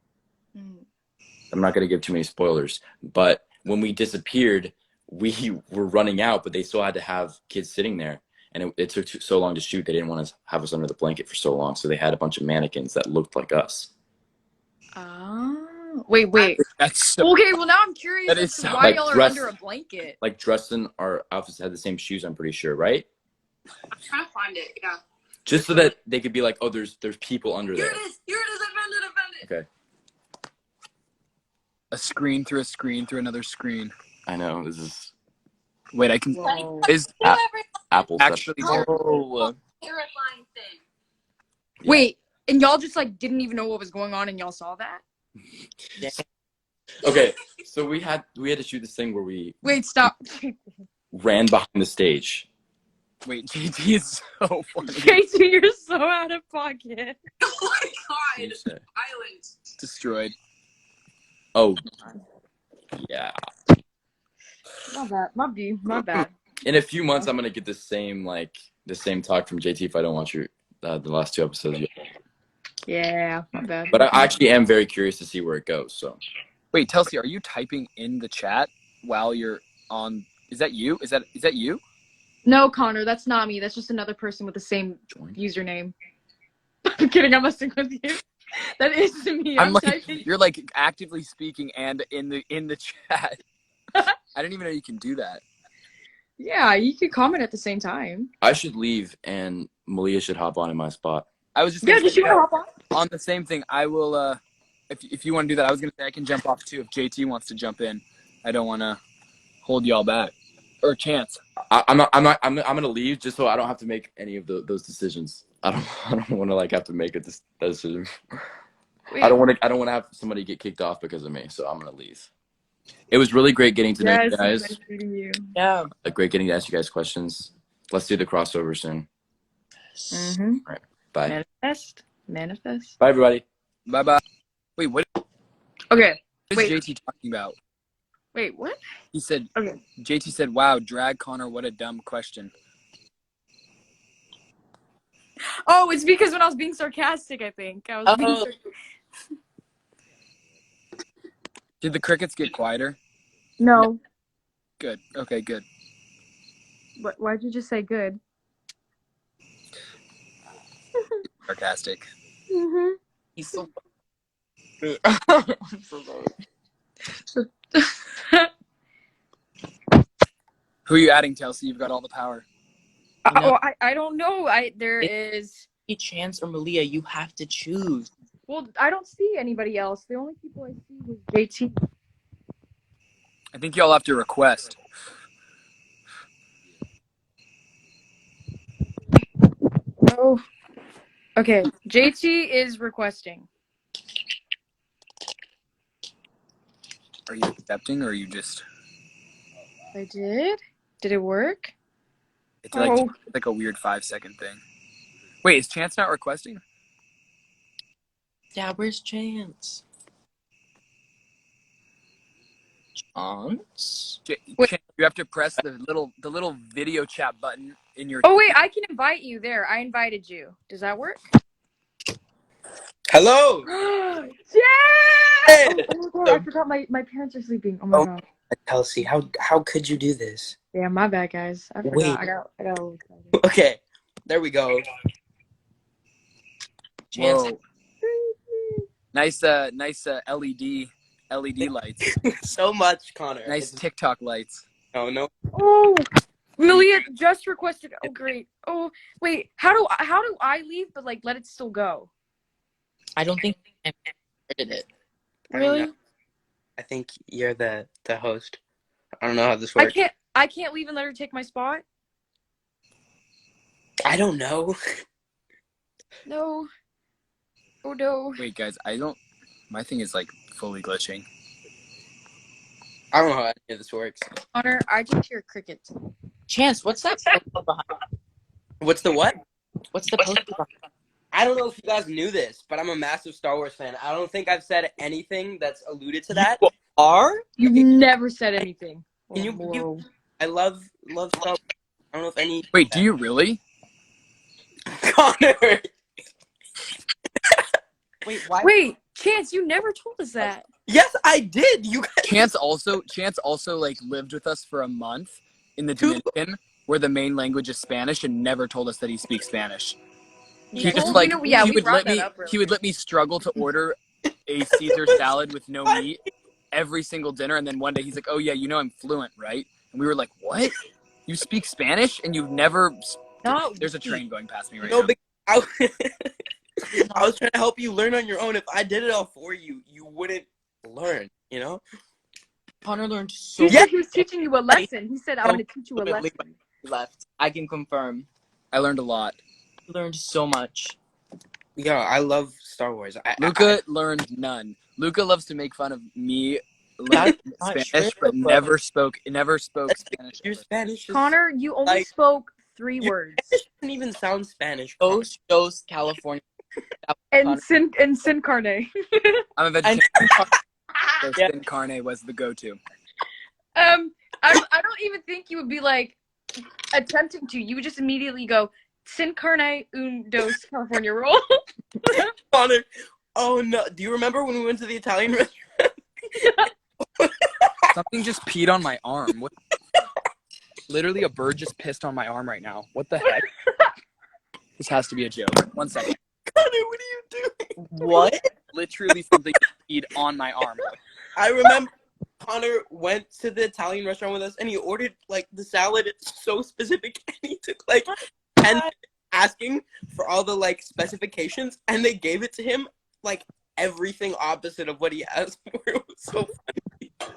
I'm not going to give too many spoilers, but when we disappeared, we were running out, but they still had to have kids sitting there. And it took so long to shoot, they didn't want to have us under the blanket for so long. So they had a bunch of mannequins that looked like us. Oh, wait. That's so, Okay, well now I'm curious That as is to so- why like y'all are dress- under a blanket. Like dressed in our outfits had the same shoes, I'm pretty sure, right? I'm trying to find it. Yeah. Just so that they could be like, oh, there's people under Here there. it is. Here it is. I found it. Okay. a screen through another screen. I know, this is Wait, I can. Whoa. Is Apple stuff. actually. Oh, Terrifying thing. Yeah. Wait, and y'all just like didn't even know what was going on, and y'all saw that? Okay, so we had to shoot this thing where we Wait, stop. ran behind the stage. wait, JT is so funny. JT, you're so out of pocket. Oh my Can you god. say? Island. Destroyed. Oh, yeah. My bad. In a few months, I'm gonna get the same talk from JT if I don't watch the last 2 episodes yet. Yeah, my bad. But I actually am very curious to see where it goes. So Wait, Telci, are you typing in the chat while you're on? Is that you? Is that you? No, Connor, that's not me. That's just another person with the same join. username. I'm kidding. I'm messing with you. That is me. I'm like, typing. you're like actively speaking and in the chat. I didn't even know you can do that. Yeah, you could comment at the same time. I should leave, and Malia should hop on in my spot. I was just Yeah, gonna just say, you want to hop on? on the same thing. I will. If you want to do that, I was gonna say I can jump off too if JT wants to jump in. I don't want to hold y'all back or chance. I'm gonna leave just so I don't have to make any of those decisions. I don't want to like have to make a decision. Wait, I don't want to have somebody get kicked off because of me. So I'm gonna leave. It was really great getting to know you yes, guys. nice meeting you. Yeah. Great getting to ask you guys questions. Let's do the crossover soon. Mm-hmm. All right. Bye. Manifest. Bye, everybody. Bye bye. Wait, what Okay. is Wait. JT talking about? Wait. What? He said. Okay. JT said, "Wow, drag Connor. What a dumb question." Oh, it's because when I was being sarcastic, I think I was being. Oh, Did the crickets get quieter? No. Good. Okay, good. But why'd you just say good? Sarcastic. Mm-hmm. he's so. I'm so sorry. Who are you adding, Telci? You've got all the power. You know- I don't know. There is. Chance or Malia, you have to choose. Well, I don't see anybody else. The only people I see was JT. I think y'all have to request. Oh. Okay. JT is requesting. Are you accepting, or are you just? I did. Did it work? It's like Oh. like a weird 5-second thing. Wait, is Chance not requesting? Yeah, where's Chance? Chance? Wait. Chance, you have to press the little video chat button in your. Oh wait, I can invite you there. I invited you. Does that work? Hello. Yeah! Oh my god, I forgot my parents are sleeping. Oh my god. Telci, how could you do this? Yeah, my bad, guys. I forgot. Wait. I got a little excited. Okay, there we go. Chance. Whoa. Nice LED lights. So much, Connor. Nice TikTok lights. No. Oh, Malia just requested. Oh great. Oh wait, how do I leave but like let it still go? I don't think I did it. Really? I think you're the host. I don't know how this works. I can't leave and let her take my spot. I don't know. No. Oh no. Wait, guys, my thing is like fully glitching. I don't know how any of this works. Connor, I just hear crickets. Chance, what's that poster behind? What's the what? What's the poster behind? I don't know if you guys knew this, but I'm a massive Star Wars fan. I don't think I've said anything that's alluded to that. You are? You've never said anything. Can you I love Star Wars. I don't know if any. Wait, do you really? Connor. Wait, why? Wait, Chance, you never told us that. Yes, I did. You guys. Chance also like lived with us for a month in the Dominican, where the main language is Spanish, and never told us that he speaks Spanish. He just like he would let me struggle to order a Caesar salad with no meat every single dinner, and then one day he's like, "Oh yeah, you know I'm fluent, right?" And we were like, "What? You speak Spanish and you've never?" No. There's a train going past me right No, now. but I was trying to help you learn on your own. If I did it all for you, you wouldn't learn. You know. Connor learned so He much. said he was teaching you a lesson. He said, "I'm going to teach you a lesson." Left. I can confirm. I learned a lot. You learned so much. Yeah, I love Star Wars. Luca learned none. Luca loves to make fun of me learning Spanish, but never spoke Spanish. Your Spanish is, Connor, you only spoke 3 words. Spanish doesn't even sound Spanish. Connor. Ghost, California. And sin carne. I'm a vegetarian. So sin carne was the go-to. I don't even think you would be like attempting to. You would just immediately go sin carne un dos California roll. Connor, oh no! Do you remember when we went to the Italian restaurant? Something just peed on my arm. What? Literally, a bird just pissed on my arm right now. What the heck? This has to be a joke. 1 second. Connor, what are you doing? What? Literally, something peed on my arm. I remember Connor went to the Italian restaurant with us, and he ordered like the salad. It's so specific, and he took like 10 minutes asking for all the like specifications, and they gave it to him like everything opposite of what he asked for. It was so funny.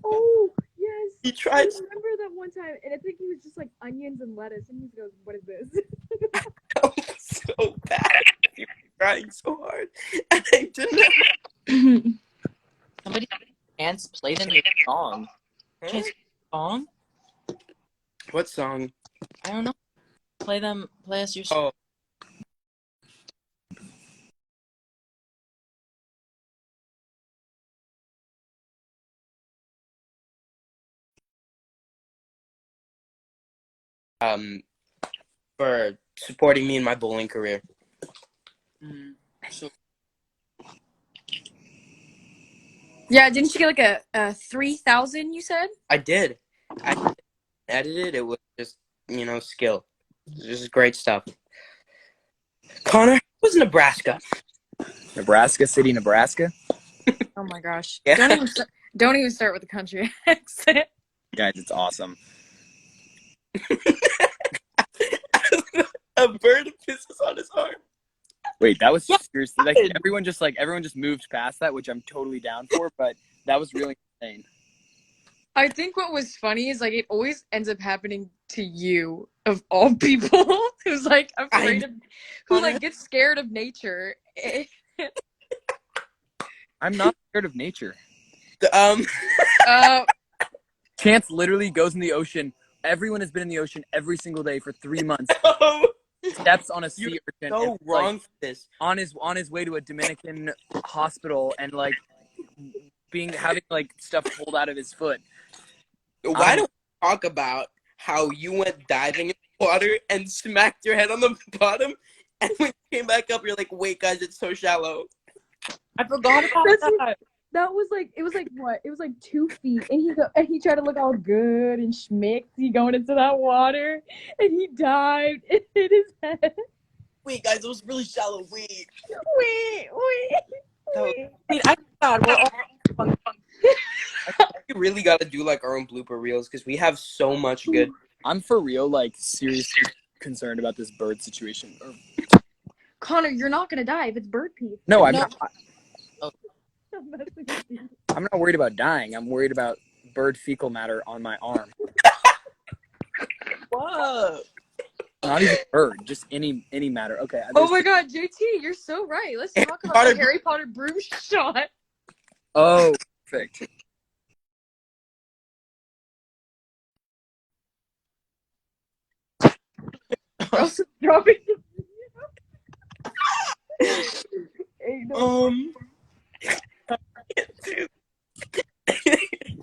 Oh yes. He I tried. remember that one time, and I think he was just like onions and lettuce, and he goes, "What is this?" So bad. He was trying so hard, and I didn't. Somebody Chance play them a song. Chance song? What song? I don't know. Play us your. Oh. For supporting me in my bowling career. So Yeah, didn't you get like a 3,000? You said. I did. I edited. It was just skill. It was just great stuff. Connor, was Nebraska. Nebraska City, Nebraska. Oh my gosh! Yeah. Don't even start with the country accent. Guys, it's awesome. A bird pisses on his arm. Wait, that was seriously like everyone just moved past that, which I'm totally down for, but that was really insane. I think what was funny is like it always ends up happening to you of all people who's like afraid of who like gets scared of nature. I'm not scared of nature. Chance literally goes in the ocean. Everyone has been in the ocean every single day for 3 months. Steps on a sea urchin. So wrong for this. On his way to a Dominican hospital and like having like stuff pulled out of his foot. Why don't we talk about how you went diving in the water and smacked your head on the bottom, and when you came back up, you're like, "Wait, guys, it's so shallow." I forgot about that. That was like it was like what? It was like 2 feet, and he tried to look all good and schmicky going into that water, and he dived and hit his head. Wait, guys, it was really shallow. Wait. I thought we're all. We really got to do like our own blooper reels because we have so much good. I'm for real, like seriously concerned about this bird situation. Connor, you're not gonna die if it's bird pee. No, I'm not. I'm not worried about dying. I'm worried about bird fecal matter on my arm. Whoa. Not even bird, just any matter. Okay. Oh my God, JT, you're so right. Let's talk about the Harry Potter broom shot. Oh, perfect. Also dropping.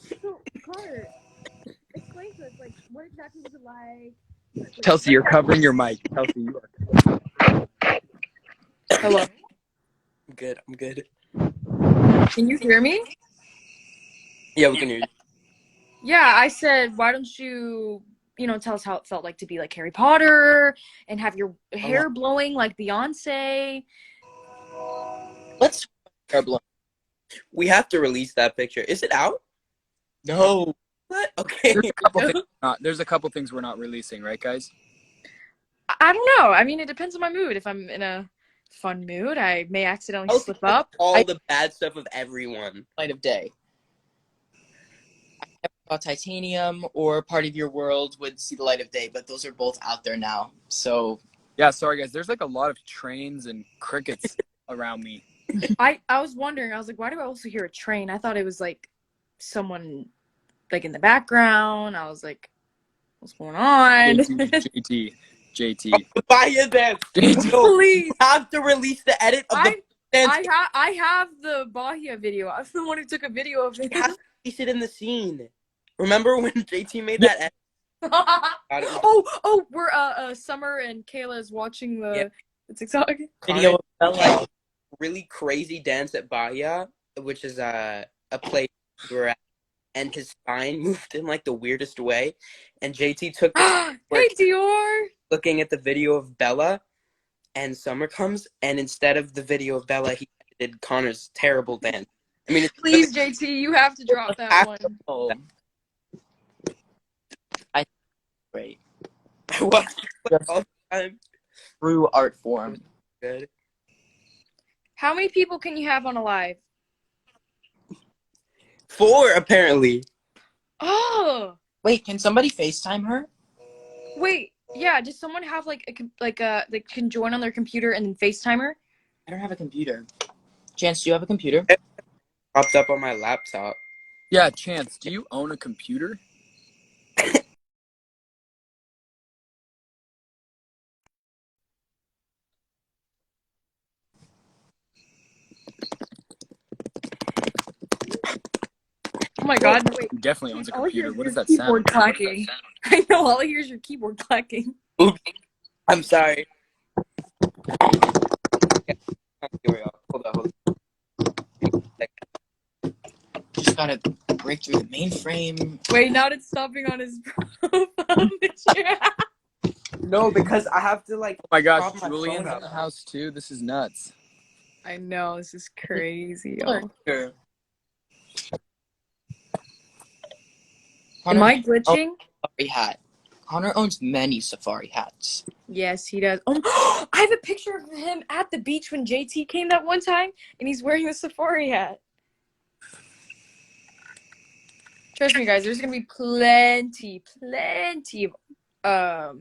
So, Connor, explain to us, like, what exactly was it like? Telci, you're covering your mic. Telci, you are. Hello. I'm good. Can you hear me? Yeah, we can hear you. Yeah, I said, why don't you, tell us how it felt like to be like Harry Potter and have your hair blowing like Beyonce. Let's hair blowing. We have to release that picture. Is it out? No. What? Okay. There's a couple things we're not releasing, right, guys? I don't know. I mean, it depends on my mood. If I'm in a fun mood, I may accidentally slip up. All the bad stuff of everyone. Light of day. I thought Titanium or Part of Your World would see the light of day, but those are both out there now. So yeah, sorry guys. There's like a lot of trains and crickets around me. I was wondering. I was like, why do I also hear a train? I thought it was like someone like in the background. I was like, what's going on? JT. Oh, buy your dance. Please. You have to release the edit of the dance. I have the Bahia video. I'm the one who took a video of it. You have to release it in the scene. Remember when JT made that edit? We're Summer and Kayla is watching the TikTok video of Bella. Really crazy dance at Bahia, which is a place we're at, and his spine moved in like the weirdest way, and JT took Hey Dior, looking at the video of Bella, and Summer comes, and instead of the video of Bella, he did Connor's terrible dance. I mean, please JT, you have to drop that one. Great. I watch it all the time. True art form. Good. How many people can you have on a live? 4 apparently. Oh. Wait, can somebody FaceTime her? Wait, yeah. Does someone have they can join on their computer and then FaceTime her? I don't have a computer. Chance, do you have a computer? It popped up on my laptop. Yeah, Chance, do you own a computer? my god, no, wait. He definitely owns a All I hear computer. is What your is that keyboard sound? clacking. I know, all I hear is your keyboard clacking. Oops. I'm sorry. Here we go. Hold on. Just gotta break through the mainframe. Wait, now it's stopping on his profile picture. No, because I have to like. Oh my gosh, prop my Julian's phone in the up. house too. This is nuts. I know, this is crazy, y'all. Sure. Am I glitching? Safari hat. Connor owns many safari hats. Yes, he does. Oh, I have a picture of him at the beach when JT came that one time, and he's wearing a safari hat. Trust me, guys, there's gonna be plenty of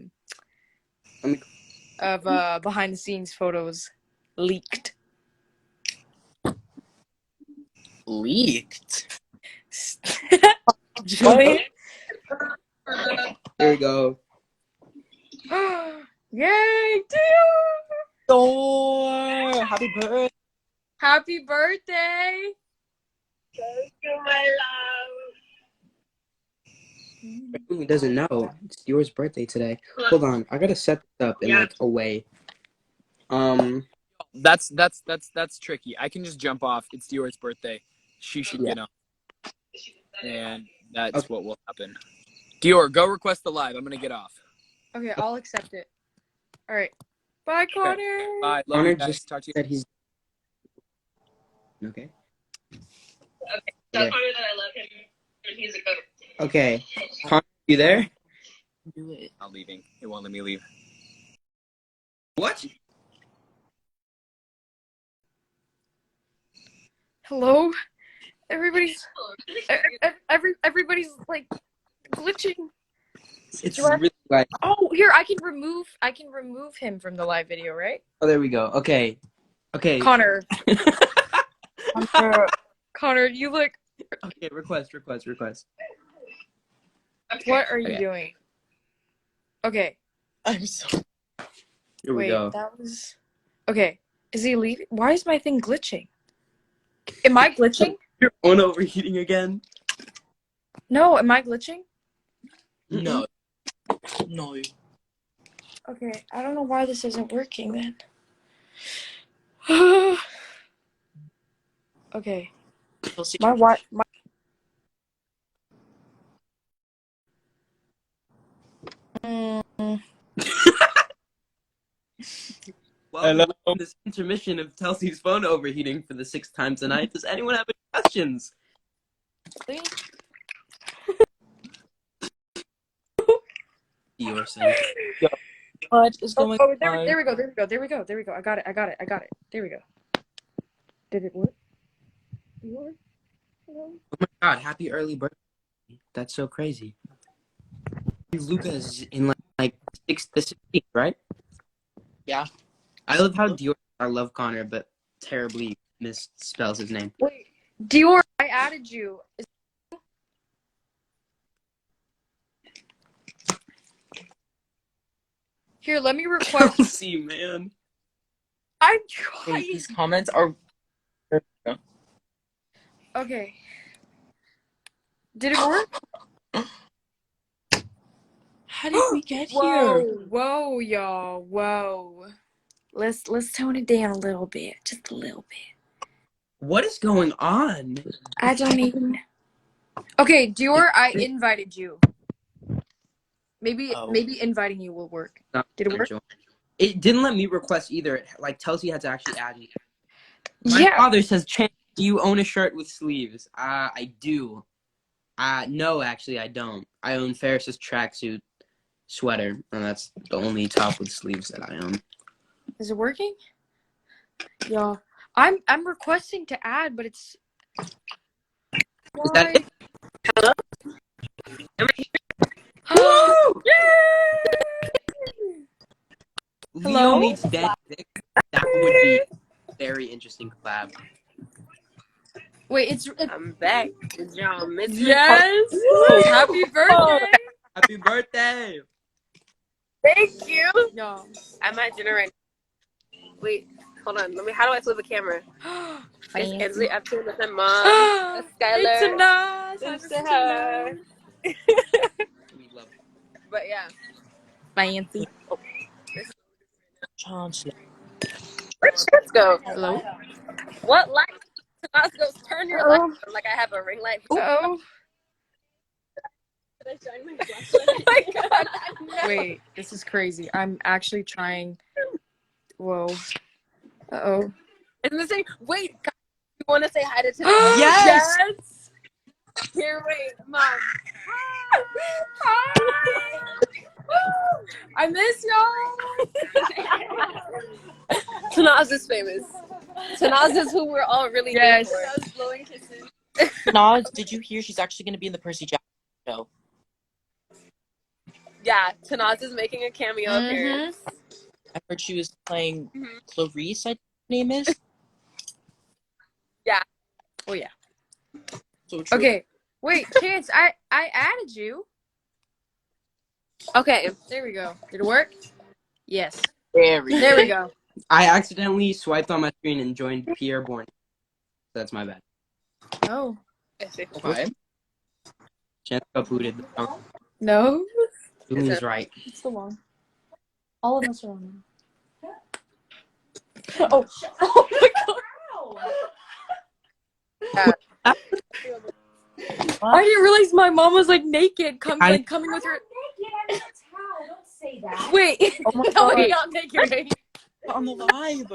behind the scenes photos leaked. Leaked? Julian? There we go. Yay, Dior! Thor, happy birthday. Happy birthday! Thank you, my love. Who doesn't know? It's Dior's birthday today. Hold on, I gotta set this up in like a way. That's tricky. I can just jump off. It's Dior's birthday. She should get on. And that's what will happen. Dior, go request the live. I'm gonna get off. Okay, I'll accept it. All right. Bye, Connor. Bye. Love Connor you guys. just Talk to you. said he's okay. Okay, tell Connor that I love him and he's a goat. Okay, Connor, you there? Do it. I'm leaving. It won't let me leave. What? Hello. Everybody's everybody's like glitching. It's Do I- really like. Oh, here I can remove him from the live video, right? Oh, there we go. Okay. Connor. Connor, you look. Okay, request. What are you Okay. doing? Okay. I'm so. Here we Wait, go. that was. Okay. Is he leaving? Why is my thing glitching? Am I glitching? Your phone overheating again? No, am I glitching? No. No. Okay, I don't know why this isn't working then. Okay. We'll see. My what? My Welcome to this intermission of Telci's phone overheating for the 6th time tonight. Does anyone have any questions? Dior saying. What is going Oh, on? there we go. I got it. There we go. Did it work? Hello? Oh my god, happy early birthday. That's so crazy. Luca is in like the 16th, right? Yeah. I love how Dior I love Connor, but terribly misspells his name. Wait, Dior, I added you. Here, let me request. Telci, man. I'm Hey, trying. these comments are. Okay. Did it work? How did we get Whoa, here? whoa, y'all, whoa. Let's tone it down a little bit, just a little bit. What is going on? I don't even. Okay, Dior, I invited you. Maybe inviting you will work. Did it work? It didn't let me request either. Like Telci had to actually add me. My Yeah. father says, "Chan, do you own a shirt with sleeves?" I do. No, actually, I don't. I own Ferris's tracksuit sweater, and that's the only top with sleeves that I own. Is it working? Yeah. I'm requesting to add, but it's. Is that it? Hello? Woo! Hello? Leo meets Dan Vic. That would be a very interesting collab. Wait, it's I'm back. Goodjohn. yes. Happy birthday. Happy birthday! Thank you. No. I'm at dinner right now. Wait, hold on. How do I flip a camera? It's Fancy. Ansley Upton with my mom. That's Skylar. It's nice. This is her. We love But yeah. Fancy. Chancellor. Where'd Chance go? Hello? What light? Tanaz goes, turn your light on like I have a ring light. Oh. Should I shine my flashlight? Oh my god. No. Wait, this is crazy. I'm actually trying. Whoa. Uh-oh. Isn't this thing? Wait, you want to say hi to Tanaz? Yes! Here, wait, Mom. Hi! I miss y'all! Tanaz is famous. Tanaz is who we're all really Yes. here for. Tanaz blowing kisses. Naz, did you hear she's actually going to be in the Percy Jackson show? Yeah, Tanaz is making a cameo appearance. I heard she was playing Mhm. Clarice, I think her name is. Yeah. Oh, yeah. So true. Okay. Wait, Chance, I added you. Okay. There we go. Did it work? Yes. There we go. I accidentally swiped on my screen and joined Pierre Bourne. That's my bad. Oh. Okay. Chance got booted. No? Billings right. It's the one. All of us are on now. Oh. Oh my god. I didn't realize my mom was like naked, coming with her. Naked, I'm a towel. Don't say that. Wait. Oh my No, God. I'm not naked. On the live.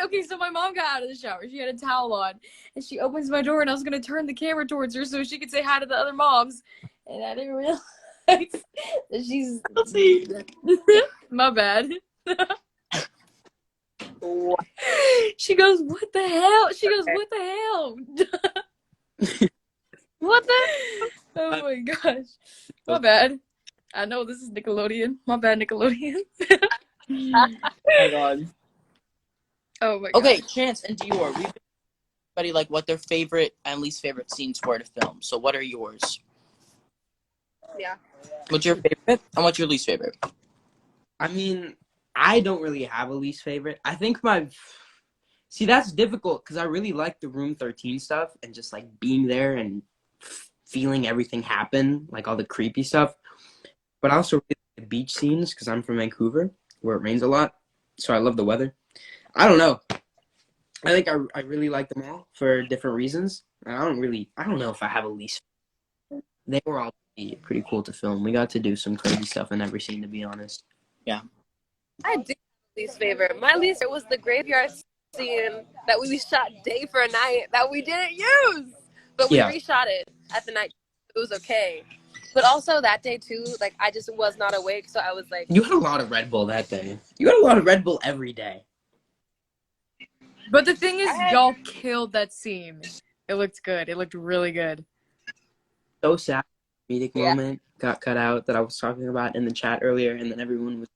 Okay, so my mom got out of the shower. She had a towel on, and she opens my door, and I was gonna turn the camera towards her so she could say hi to the other moms, and I didn't realize that she's. My bad. She goes, "What the hell?" She goes, "What the hell?" What the? Oh my gosh. My bad. I know this is Nickelodeon. My bad, Nickelodeon. Oh my god. Oh my god. Okay, Chance and Dior, we've been everybody like what their favorite and least favorite scenes were to film. So what are yours? Yeah. What's your favorite and what's your least favorite? I mean, I don't really have a least favorite. I think see, that's difficult because I really like the Room 13 stuff and just like being there and feeling everything happen, like all the creepy stuff. But I also really like the beach scenes because I'm from Vancouver where it rains a lot. So I love the weather. I don't know. I think I really like them all for different reasons. And I don't know if I have a least. They were all pretty cool to film. We got to do some crazy stuff in every scene, to be honest. I do have a least favorite. My least favorite was the graveyard scene that we shot day for a night that we didn't use. But we reshot it at the night. It was okay. But also that day too, like I just was not awake, so I was like. You had a lot of Red Bull that day. You had a lot of Red Bull every day. But the thing is, y'all killed that scene. It looked good. It looked really good. So sad. Comedic moment got cut out that I was talking about in the chat earlier, and then everyone was.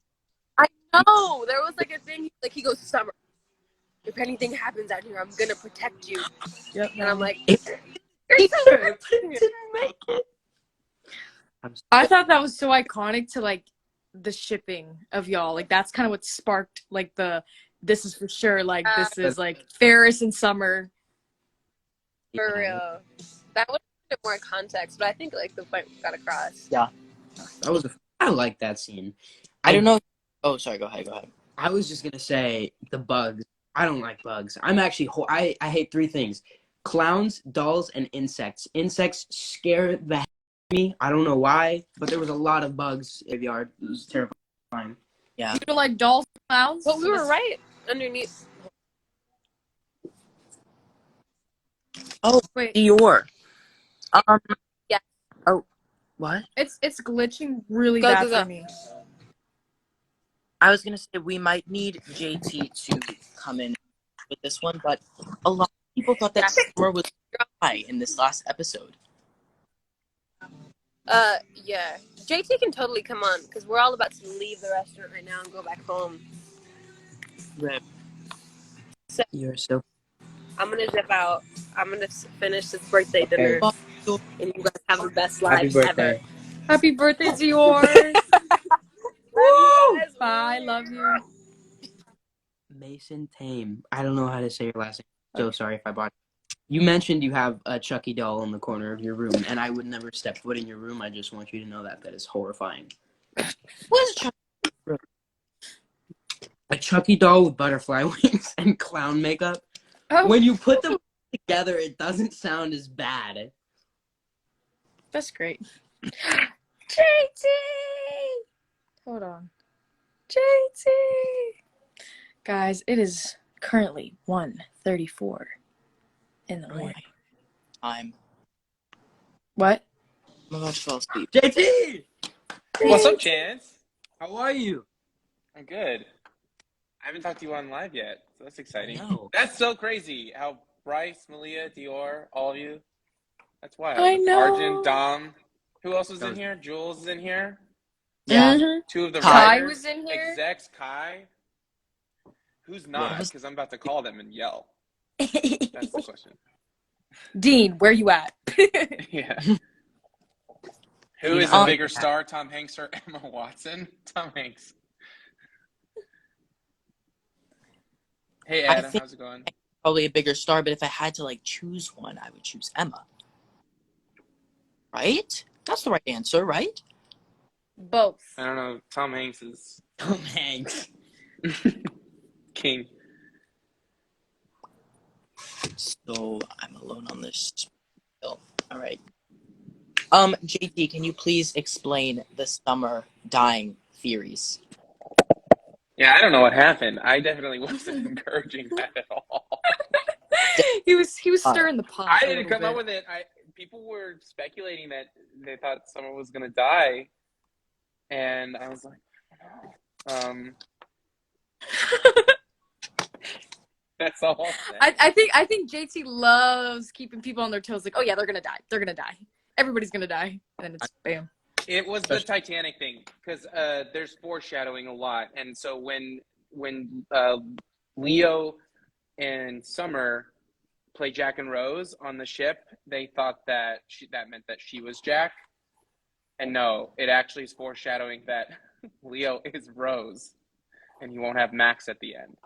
I know there was like a thing. Like he goes, "Summer, if anything happens out here, I'm gonna protect you." Yep. And I'm like, Didn't make it. I thought that was so iconic to like the shipping of y'all. Like that's kind of what sparked like this is for sure. Like this is like Ferris and Summer. for real. That would have more context, but I think like the point got across. Yeah. I like that scene. I don't know. Oh, sorry. Go ahead. I was just gonna say the bugs. I don't like bugs. I'm actually I hate three things: clowns, dolls, and insects. Insects scare the heck out of me. I don't know why, but there was a lot of bugs in the yard. It was terrifying. Yeah. You don't like dolls, clowns? But we were right underneath. Oh, Wait, Dior. Yeah. Oh, what? it's glitching really Go, bad go, go. for me. I was gonna say we might need JT to come in with this one, but a lot of people thought that Summer was dry in this last episode. Yeah. JT can totally come on because we're all about to leave the restaurant right now and go back home. Rip. You're so. I'm gonna zip out. I'm gonna finish this birthday dinner, and you guys have the best Happy lives ever. birthday. Happy birthday to yours. Woo! Bye, love you. Mason Tame. I don't know how to say your last name. So sorry if I bought. You mentioned you have a Chucky doll in the corner of your room, and I would never step foot in your room. I just want you to know that is horrifying. What is Chucky? A Chucky doll with butterfly wings and clown makeup. Oh, When you put them together, it doesn't sound as bad. that's great. JT! Hold on. JT! Guys, it is currently 1:34 in the morning. I'm What? about to fall asleep. JT! What's up, Chance? How are you? I'm good. I haven't talked to you on live yet, so that's exciting. No. That's so crazy how Bryce, Malia, Dior, all of you. That's wild. I know. Arjun, Dom. Who else was in here? Jules is in here. Yeah. Mhm. Two of the Kai writers. was in here. Execs, Kai. Who's not? Because I'm about to call them and yell. That's the question. Dean, where you at? Yeah. Who is a bigger star, Tom Hanks or Emma Watson? Tom Hanks. Hey, Adam, how's it going? Probably a bigger star, but if I had to like choose one, I would choose Emma. Right? That's the right answer, right? Both. I don't know. Tom Hanks is Tom Hanks. king. So I'm alone on this. All right. JT, can you please explain the summer dying theories? Yeah, I don't know what happened. I definitely wasn't encouraging that at all. he was stirring the pot. I didn't come up with it. People were speculating that they thought Summer was gonna die, and I was like, that's all. I think JT loves keeping people on their toes. Like, oh yeah, they're gonna die. They're gonna die. Everybody's gonna die. And then it's bam. It was the Titanic thing because there's foreshadowing a lot, and so when Leo and Summer play Jack and Rose on the ship, they thought that that meant that she was Jack, and no, it actually is foreshadowing that Leo is Rose, and he won't have Max at the end.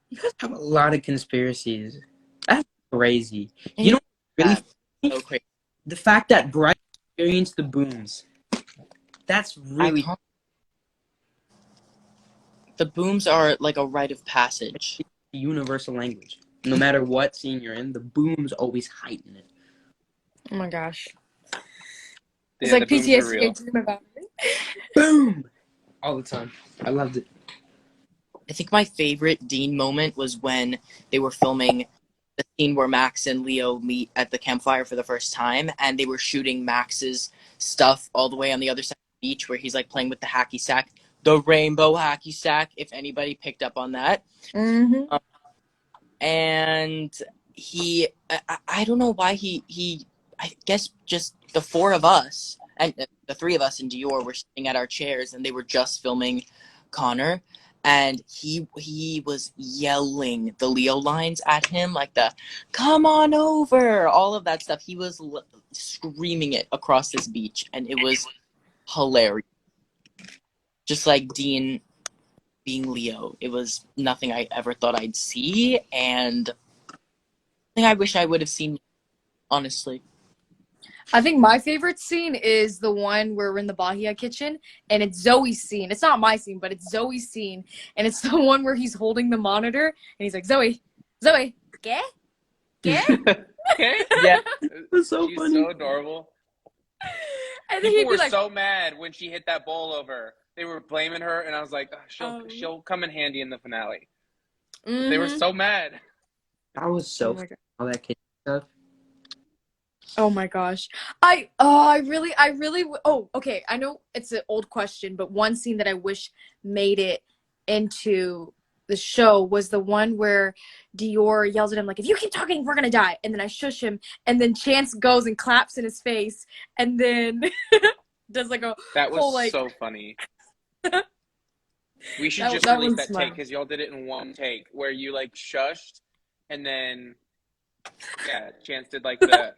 You guys have a lot of conspiracies. That's crazy. You know, really, so crazy. The fact that Bryce experienced the booms. That's really. The booms are like a rite of passage. It's a universal language. No matter what scene you're in, the booms always heighten it. Oh my gosh. Yeah, It's like the booms are PTSD. real. I dream about it. Boom! All the time. I loved it. I think my favorite Dean moment was when they were filming the scene where Max and Leo meet at the campfire for the first time, and they were shooting Max's stuff all the way on the other side of the beach where he's like playing with the hacky sack, the rainbow hacky sack, if anybody picked up on that. Mm-hmm. And I don't know why I guess just the four of us, and the three of us and Dior were sitting at our chairs, and they were just filming Conor. And he was yelling the Leo lines at him, like the "come on over," all of that stuff. He was screaming it across this beach, and it was hilarious. Just like Dean being Leo, it was nothing I ever thought I'd see, and I think I wish I would have seen, honestly. I think my favorite scene is the one where we're in the Bahia kitchen, and it's Zoe's scene. It's not my scene, but it's Zoe's scene, and it's the one where he's holding the monitor, and he's like, Zoe, ¿qué? Okay. Yeah, It was so She's funny. so adorable. And then he'd People be were like, so mad when she hit that bowl over. They were blaming her, and I was like, she'll come in handy in the finale. mm-hmm. They were so mad. That was so funny. All that kid stuff. Oh my gosh. Okay. I know it's an old question, but one scene that I wish made it into the show was the one where Dior yells at him, like, if you keep talking, we're going to die. And then I shush him. And then Chance goes and claps in his face. And then does like a That was whole, like, so funny. We should That- just that release was that smart. take because y'all did it in one take where you like shushed and then Chance did like the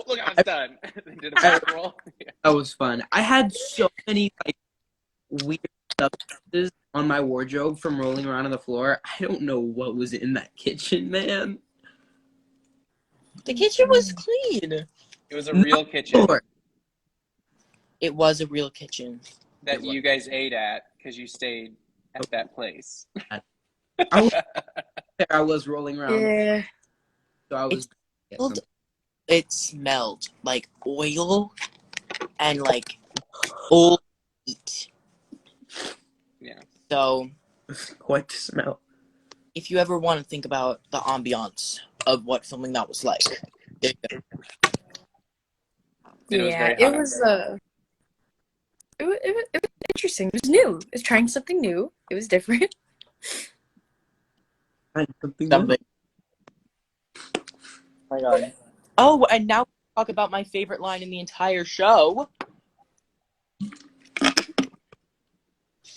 look how it's done. Then did a back roll. Yeah. That was fun. I had so many like weird substances on my wardrobe from rolling around on the floor. I don't know what was in that kitchen, man. The kitchen was clean. It was a real kitchen Lord. It was a real kitchen. that you guys ate at because you stayed at that place. I was rolling around. Yeah. So I was. It smelled like oil and like old meat. Yeah. So, Quite the smell. if you ever want to think about the ambiance of what filming that was like, there you go. And it was Yeah, very it hot. was it was interesting. It was new. It was trying something new. It was different. Something. Oh my god. Oh, and now we'll talk about my favorite line in the entire show.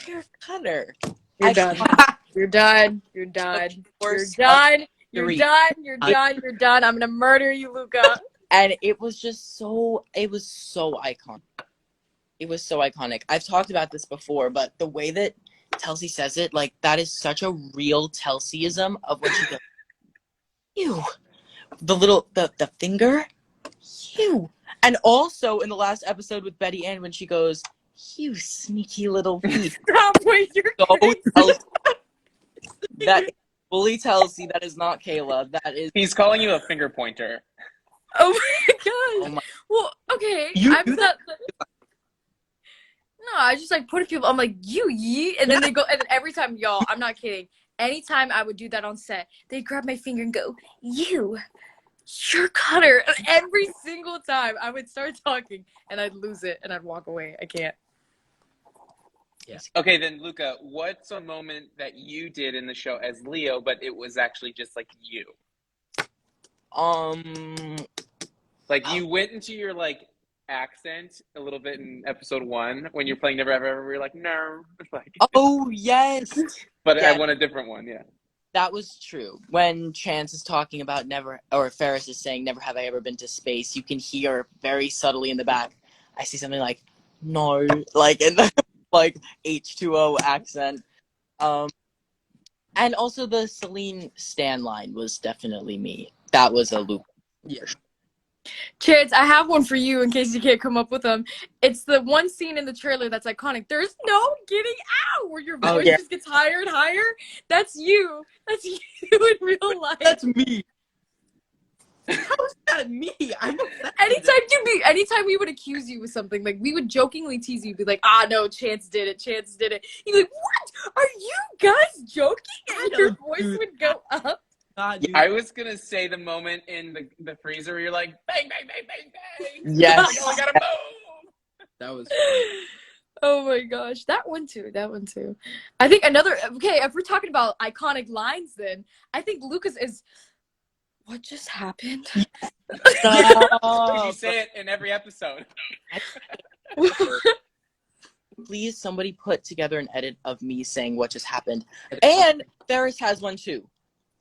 Hair cutter. You're done. You're done. You're done. You're done. You're done. You're done. You're done. I'm gonna murder you, Luca. And it was just so, it was so iconic. It was so iconic. I've talked about this before, but the way that Telci says it, like, that is such a real Telciism of when she goes, ew. The finger, ew. And also in the last episode with Betty Ann when she goes, you sneaky little thief. Stop, wait, you're So Telci. That fully Telci. That is not Kayla. That is. He's calling you a finger pointer. Oh my gosh. Oh my. Well, okay. You I'm do not. No, I just like put people. I'm like you yeet, and then they go. And then every time, y'all, I'm not kidding. Anytime I would do that on set, they'd grab my finger and go, "You, your cutter." And every single time, I would start talking, and I'd lose it, and I'd walk away. I can't. Okay, then Luca, what's a moment that you did in the show as Leo, but it was actually just like you? Like you went into your like accent a little bit in episode 1 when you're playing Never Ever Ever. We were like, no, like. Oh yes. But Yeah. I want a different one. Yeah. That was true. When Chance is talking about never, or Ferris is saying, never have I ever been to space, you can hear very subtly in the back, I see something like, no, like in the like H2O accent. And also the Celine Stan line was definitely me. That was a loop. Yeah. Chance, I have one for you in case you can't come up with them. It's the one scene in the trailer that's iconic. There's no getting out where your voice just gets higher and higher. That's you. That's you in real life. That's me. How is that me? I'm Anytime we would accuse you with something, like we would jokingly tease you, be like, no, Chance did it. Chance did it. You'd be like, what? Are you guys joking? And your voice would go up. I was gonna say the moment in the freezer where you're like bang bang bang bang bang. Yes. Like, oh, I gotta move. That was. Oh my gosh, that one too. I think another. Okay, if we're talking about iconic lines, then I think Lucas is. What just happened? You say it in every episode. Please, somebody put together an edit of me saying what just happened. And Ferris has one too.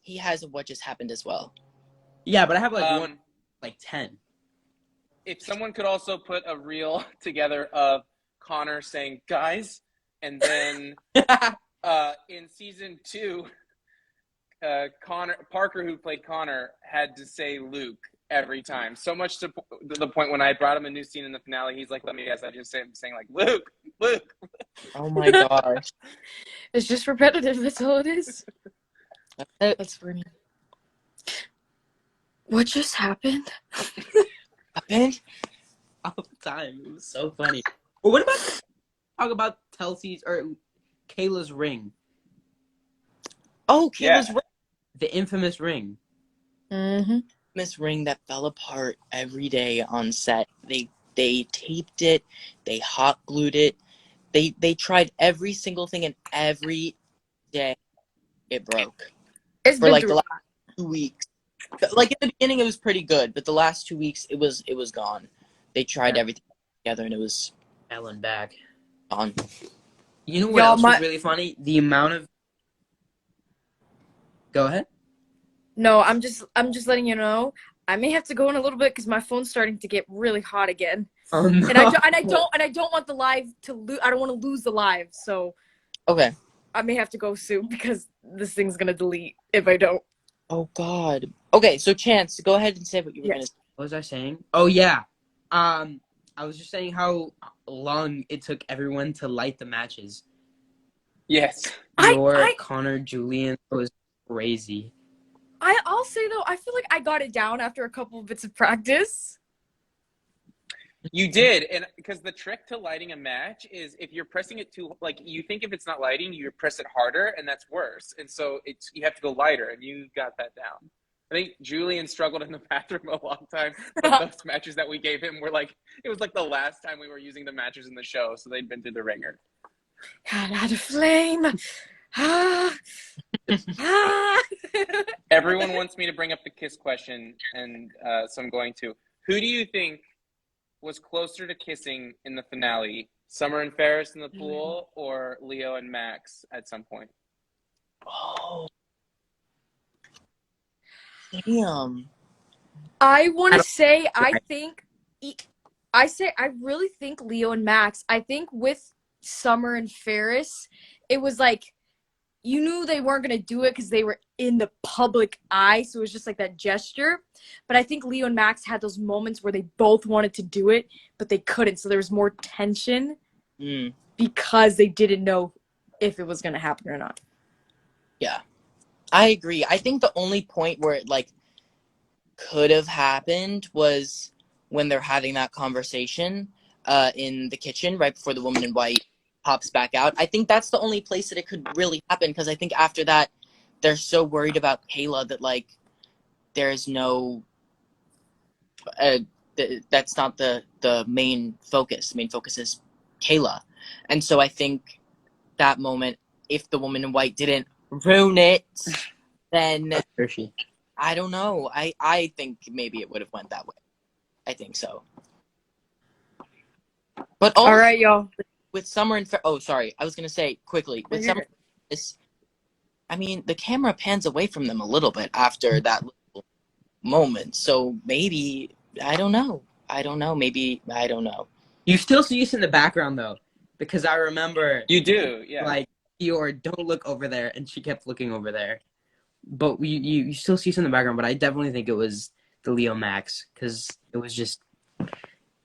He has a what just happened as well. Yeah, but I have like 10. If someone could also put a reel together of Conor saying "guys," and then in season 2, Parker, who played Conor, had to say Luke every time. So much to the point when I brought him a new scene in the finale, he's like, "Let me guess." I just saying like Luke. Oh my gosh! It's just repetitive. That's all it is. That's funny. What just happened? Happened all the time. It was so funny. Well, what about talk about Telci's or Kayla's ring? Oh, Kayla's ring. The infamous ring. Mm-hmm. This ring that fell apart every day on set. They taped it. They hot glued it. They tried every single thing, and every day it broke. It's for like the last 2 weeks. Like in the beginning, it was pretty good, but the last 2 weeks, it was gone. They tried everything together, and it was Ellen back gone. You know what else was really funny? The amount of. Go ahead. No, I'm just letting you know. I may have to go in a little bit because my phone's starting to get really hot again. Oh no! And I don't want the live to lose. I don't want to lose the live. So. Okay. I may have to go soon because this thing's gonna delete if I don't. Oh God. Okay, so Chance, go ahead and say what you were gonna say. What was I saying? Oh yeah. I was just saying how long it took everyone to light the matches. Yes. Dior, Conor, Julian, it was crazy. I'll say though, I feel like I got it down after a couple of bits of practice. You did, and because the trick to lighting a match is if you're pressing it too, like you think if it's not lighting, you press it harder, and that's worse. And so you have to go lighter, and you got that down. I think Julian struggled in the bathroom a long time, but those matches that we gave him were like, it was like the last time we were using the matches in the show, so they'd been through the ringer. God, out of flame. Everyone wants me to bring up the kiss question, and so I'm going to. Who do you think was closer to kissing in the finale? Summer and Ferris in the pool, or Leo and Max at some point? Oh. Damn. I want to say, I really think Leo and Max. I think with Summer and Ferris, it was like, you knew they weren't going to do it because they were in the public eye. So it was just like that gesture. But I think Leo and Max had those moments where they both wanted to do it, but they couldn't. So there was more tension because they didn't know if it was going to happen or not. Yeah, I agree. I think the only point where it like could have happened was when they're having that conversation in the kitchen right before the woman in white pops back out. I think that's the only place that it could really happen, because I think after that they're so worried about Kayla that like there's no that's not the main focus. The main focus is Kayla. And so I think that moment, if the woman in white didn't ruin it, then I don't know. I think maybe it would have went that way. I think so. But also, all right, y'all. With Summer and I was gonna say quickly with Summer, I mean, the camera pans away from them a little bit after that little moment. So maybe I don't know. Maybe I don't know. You still see us in the background though, because I remember you do, yeah. Like Dior, don't look over there, and she kept looking over there. But you still see us in the background. But I definitely think it was the Leo Max, because it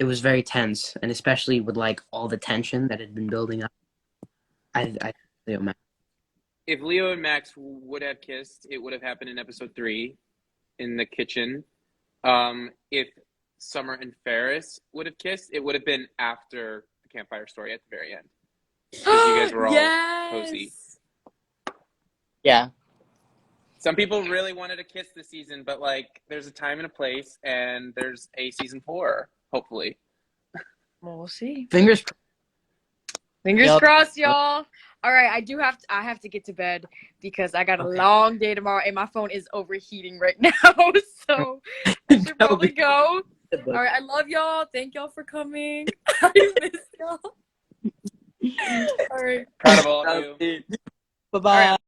was very tense, and especially with like all the tension that had been building up. I Leo Max. If Leo and Max would have kissed, it would have happened in episode 3 in the kitchen. If Summer and Ferris would have kissed, it would have been after the campfire story at the very end. Because you guys were all cozy. Yeah. Some people really wanted to kiss this season, but like there's a time and a place, and there's a season 4, hopefully. Well, we'll see. Fingers crossed, y'all. All right, I have to get to bed because I got a long day tomorrow, and my phone is overheating right now. So I should probably go. All right, I love y'all. Thank y'all for coming. I miss y'all. All right. Proud of all of you. Bye-bye.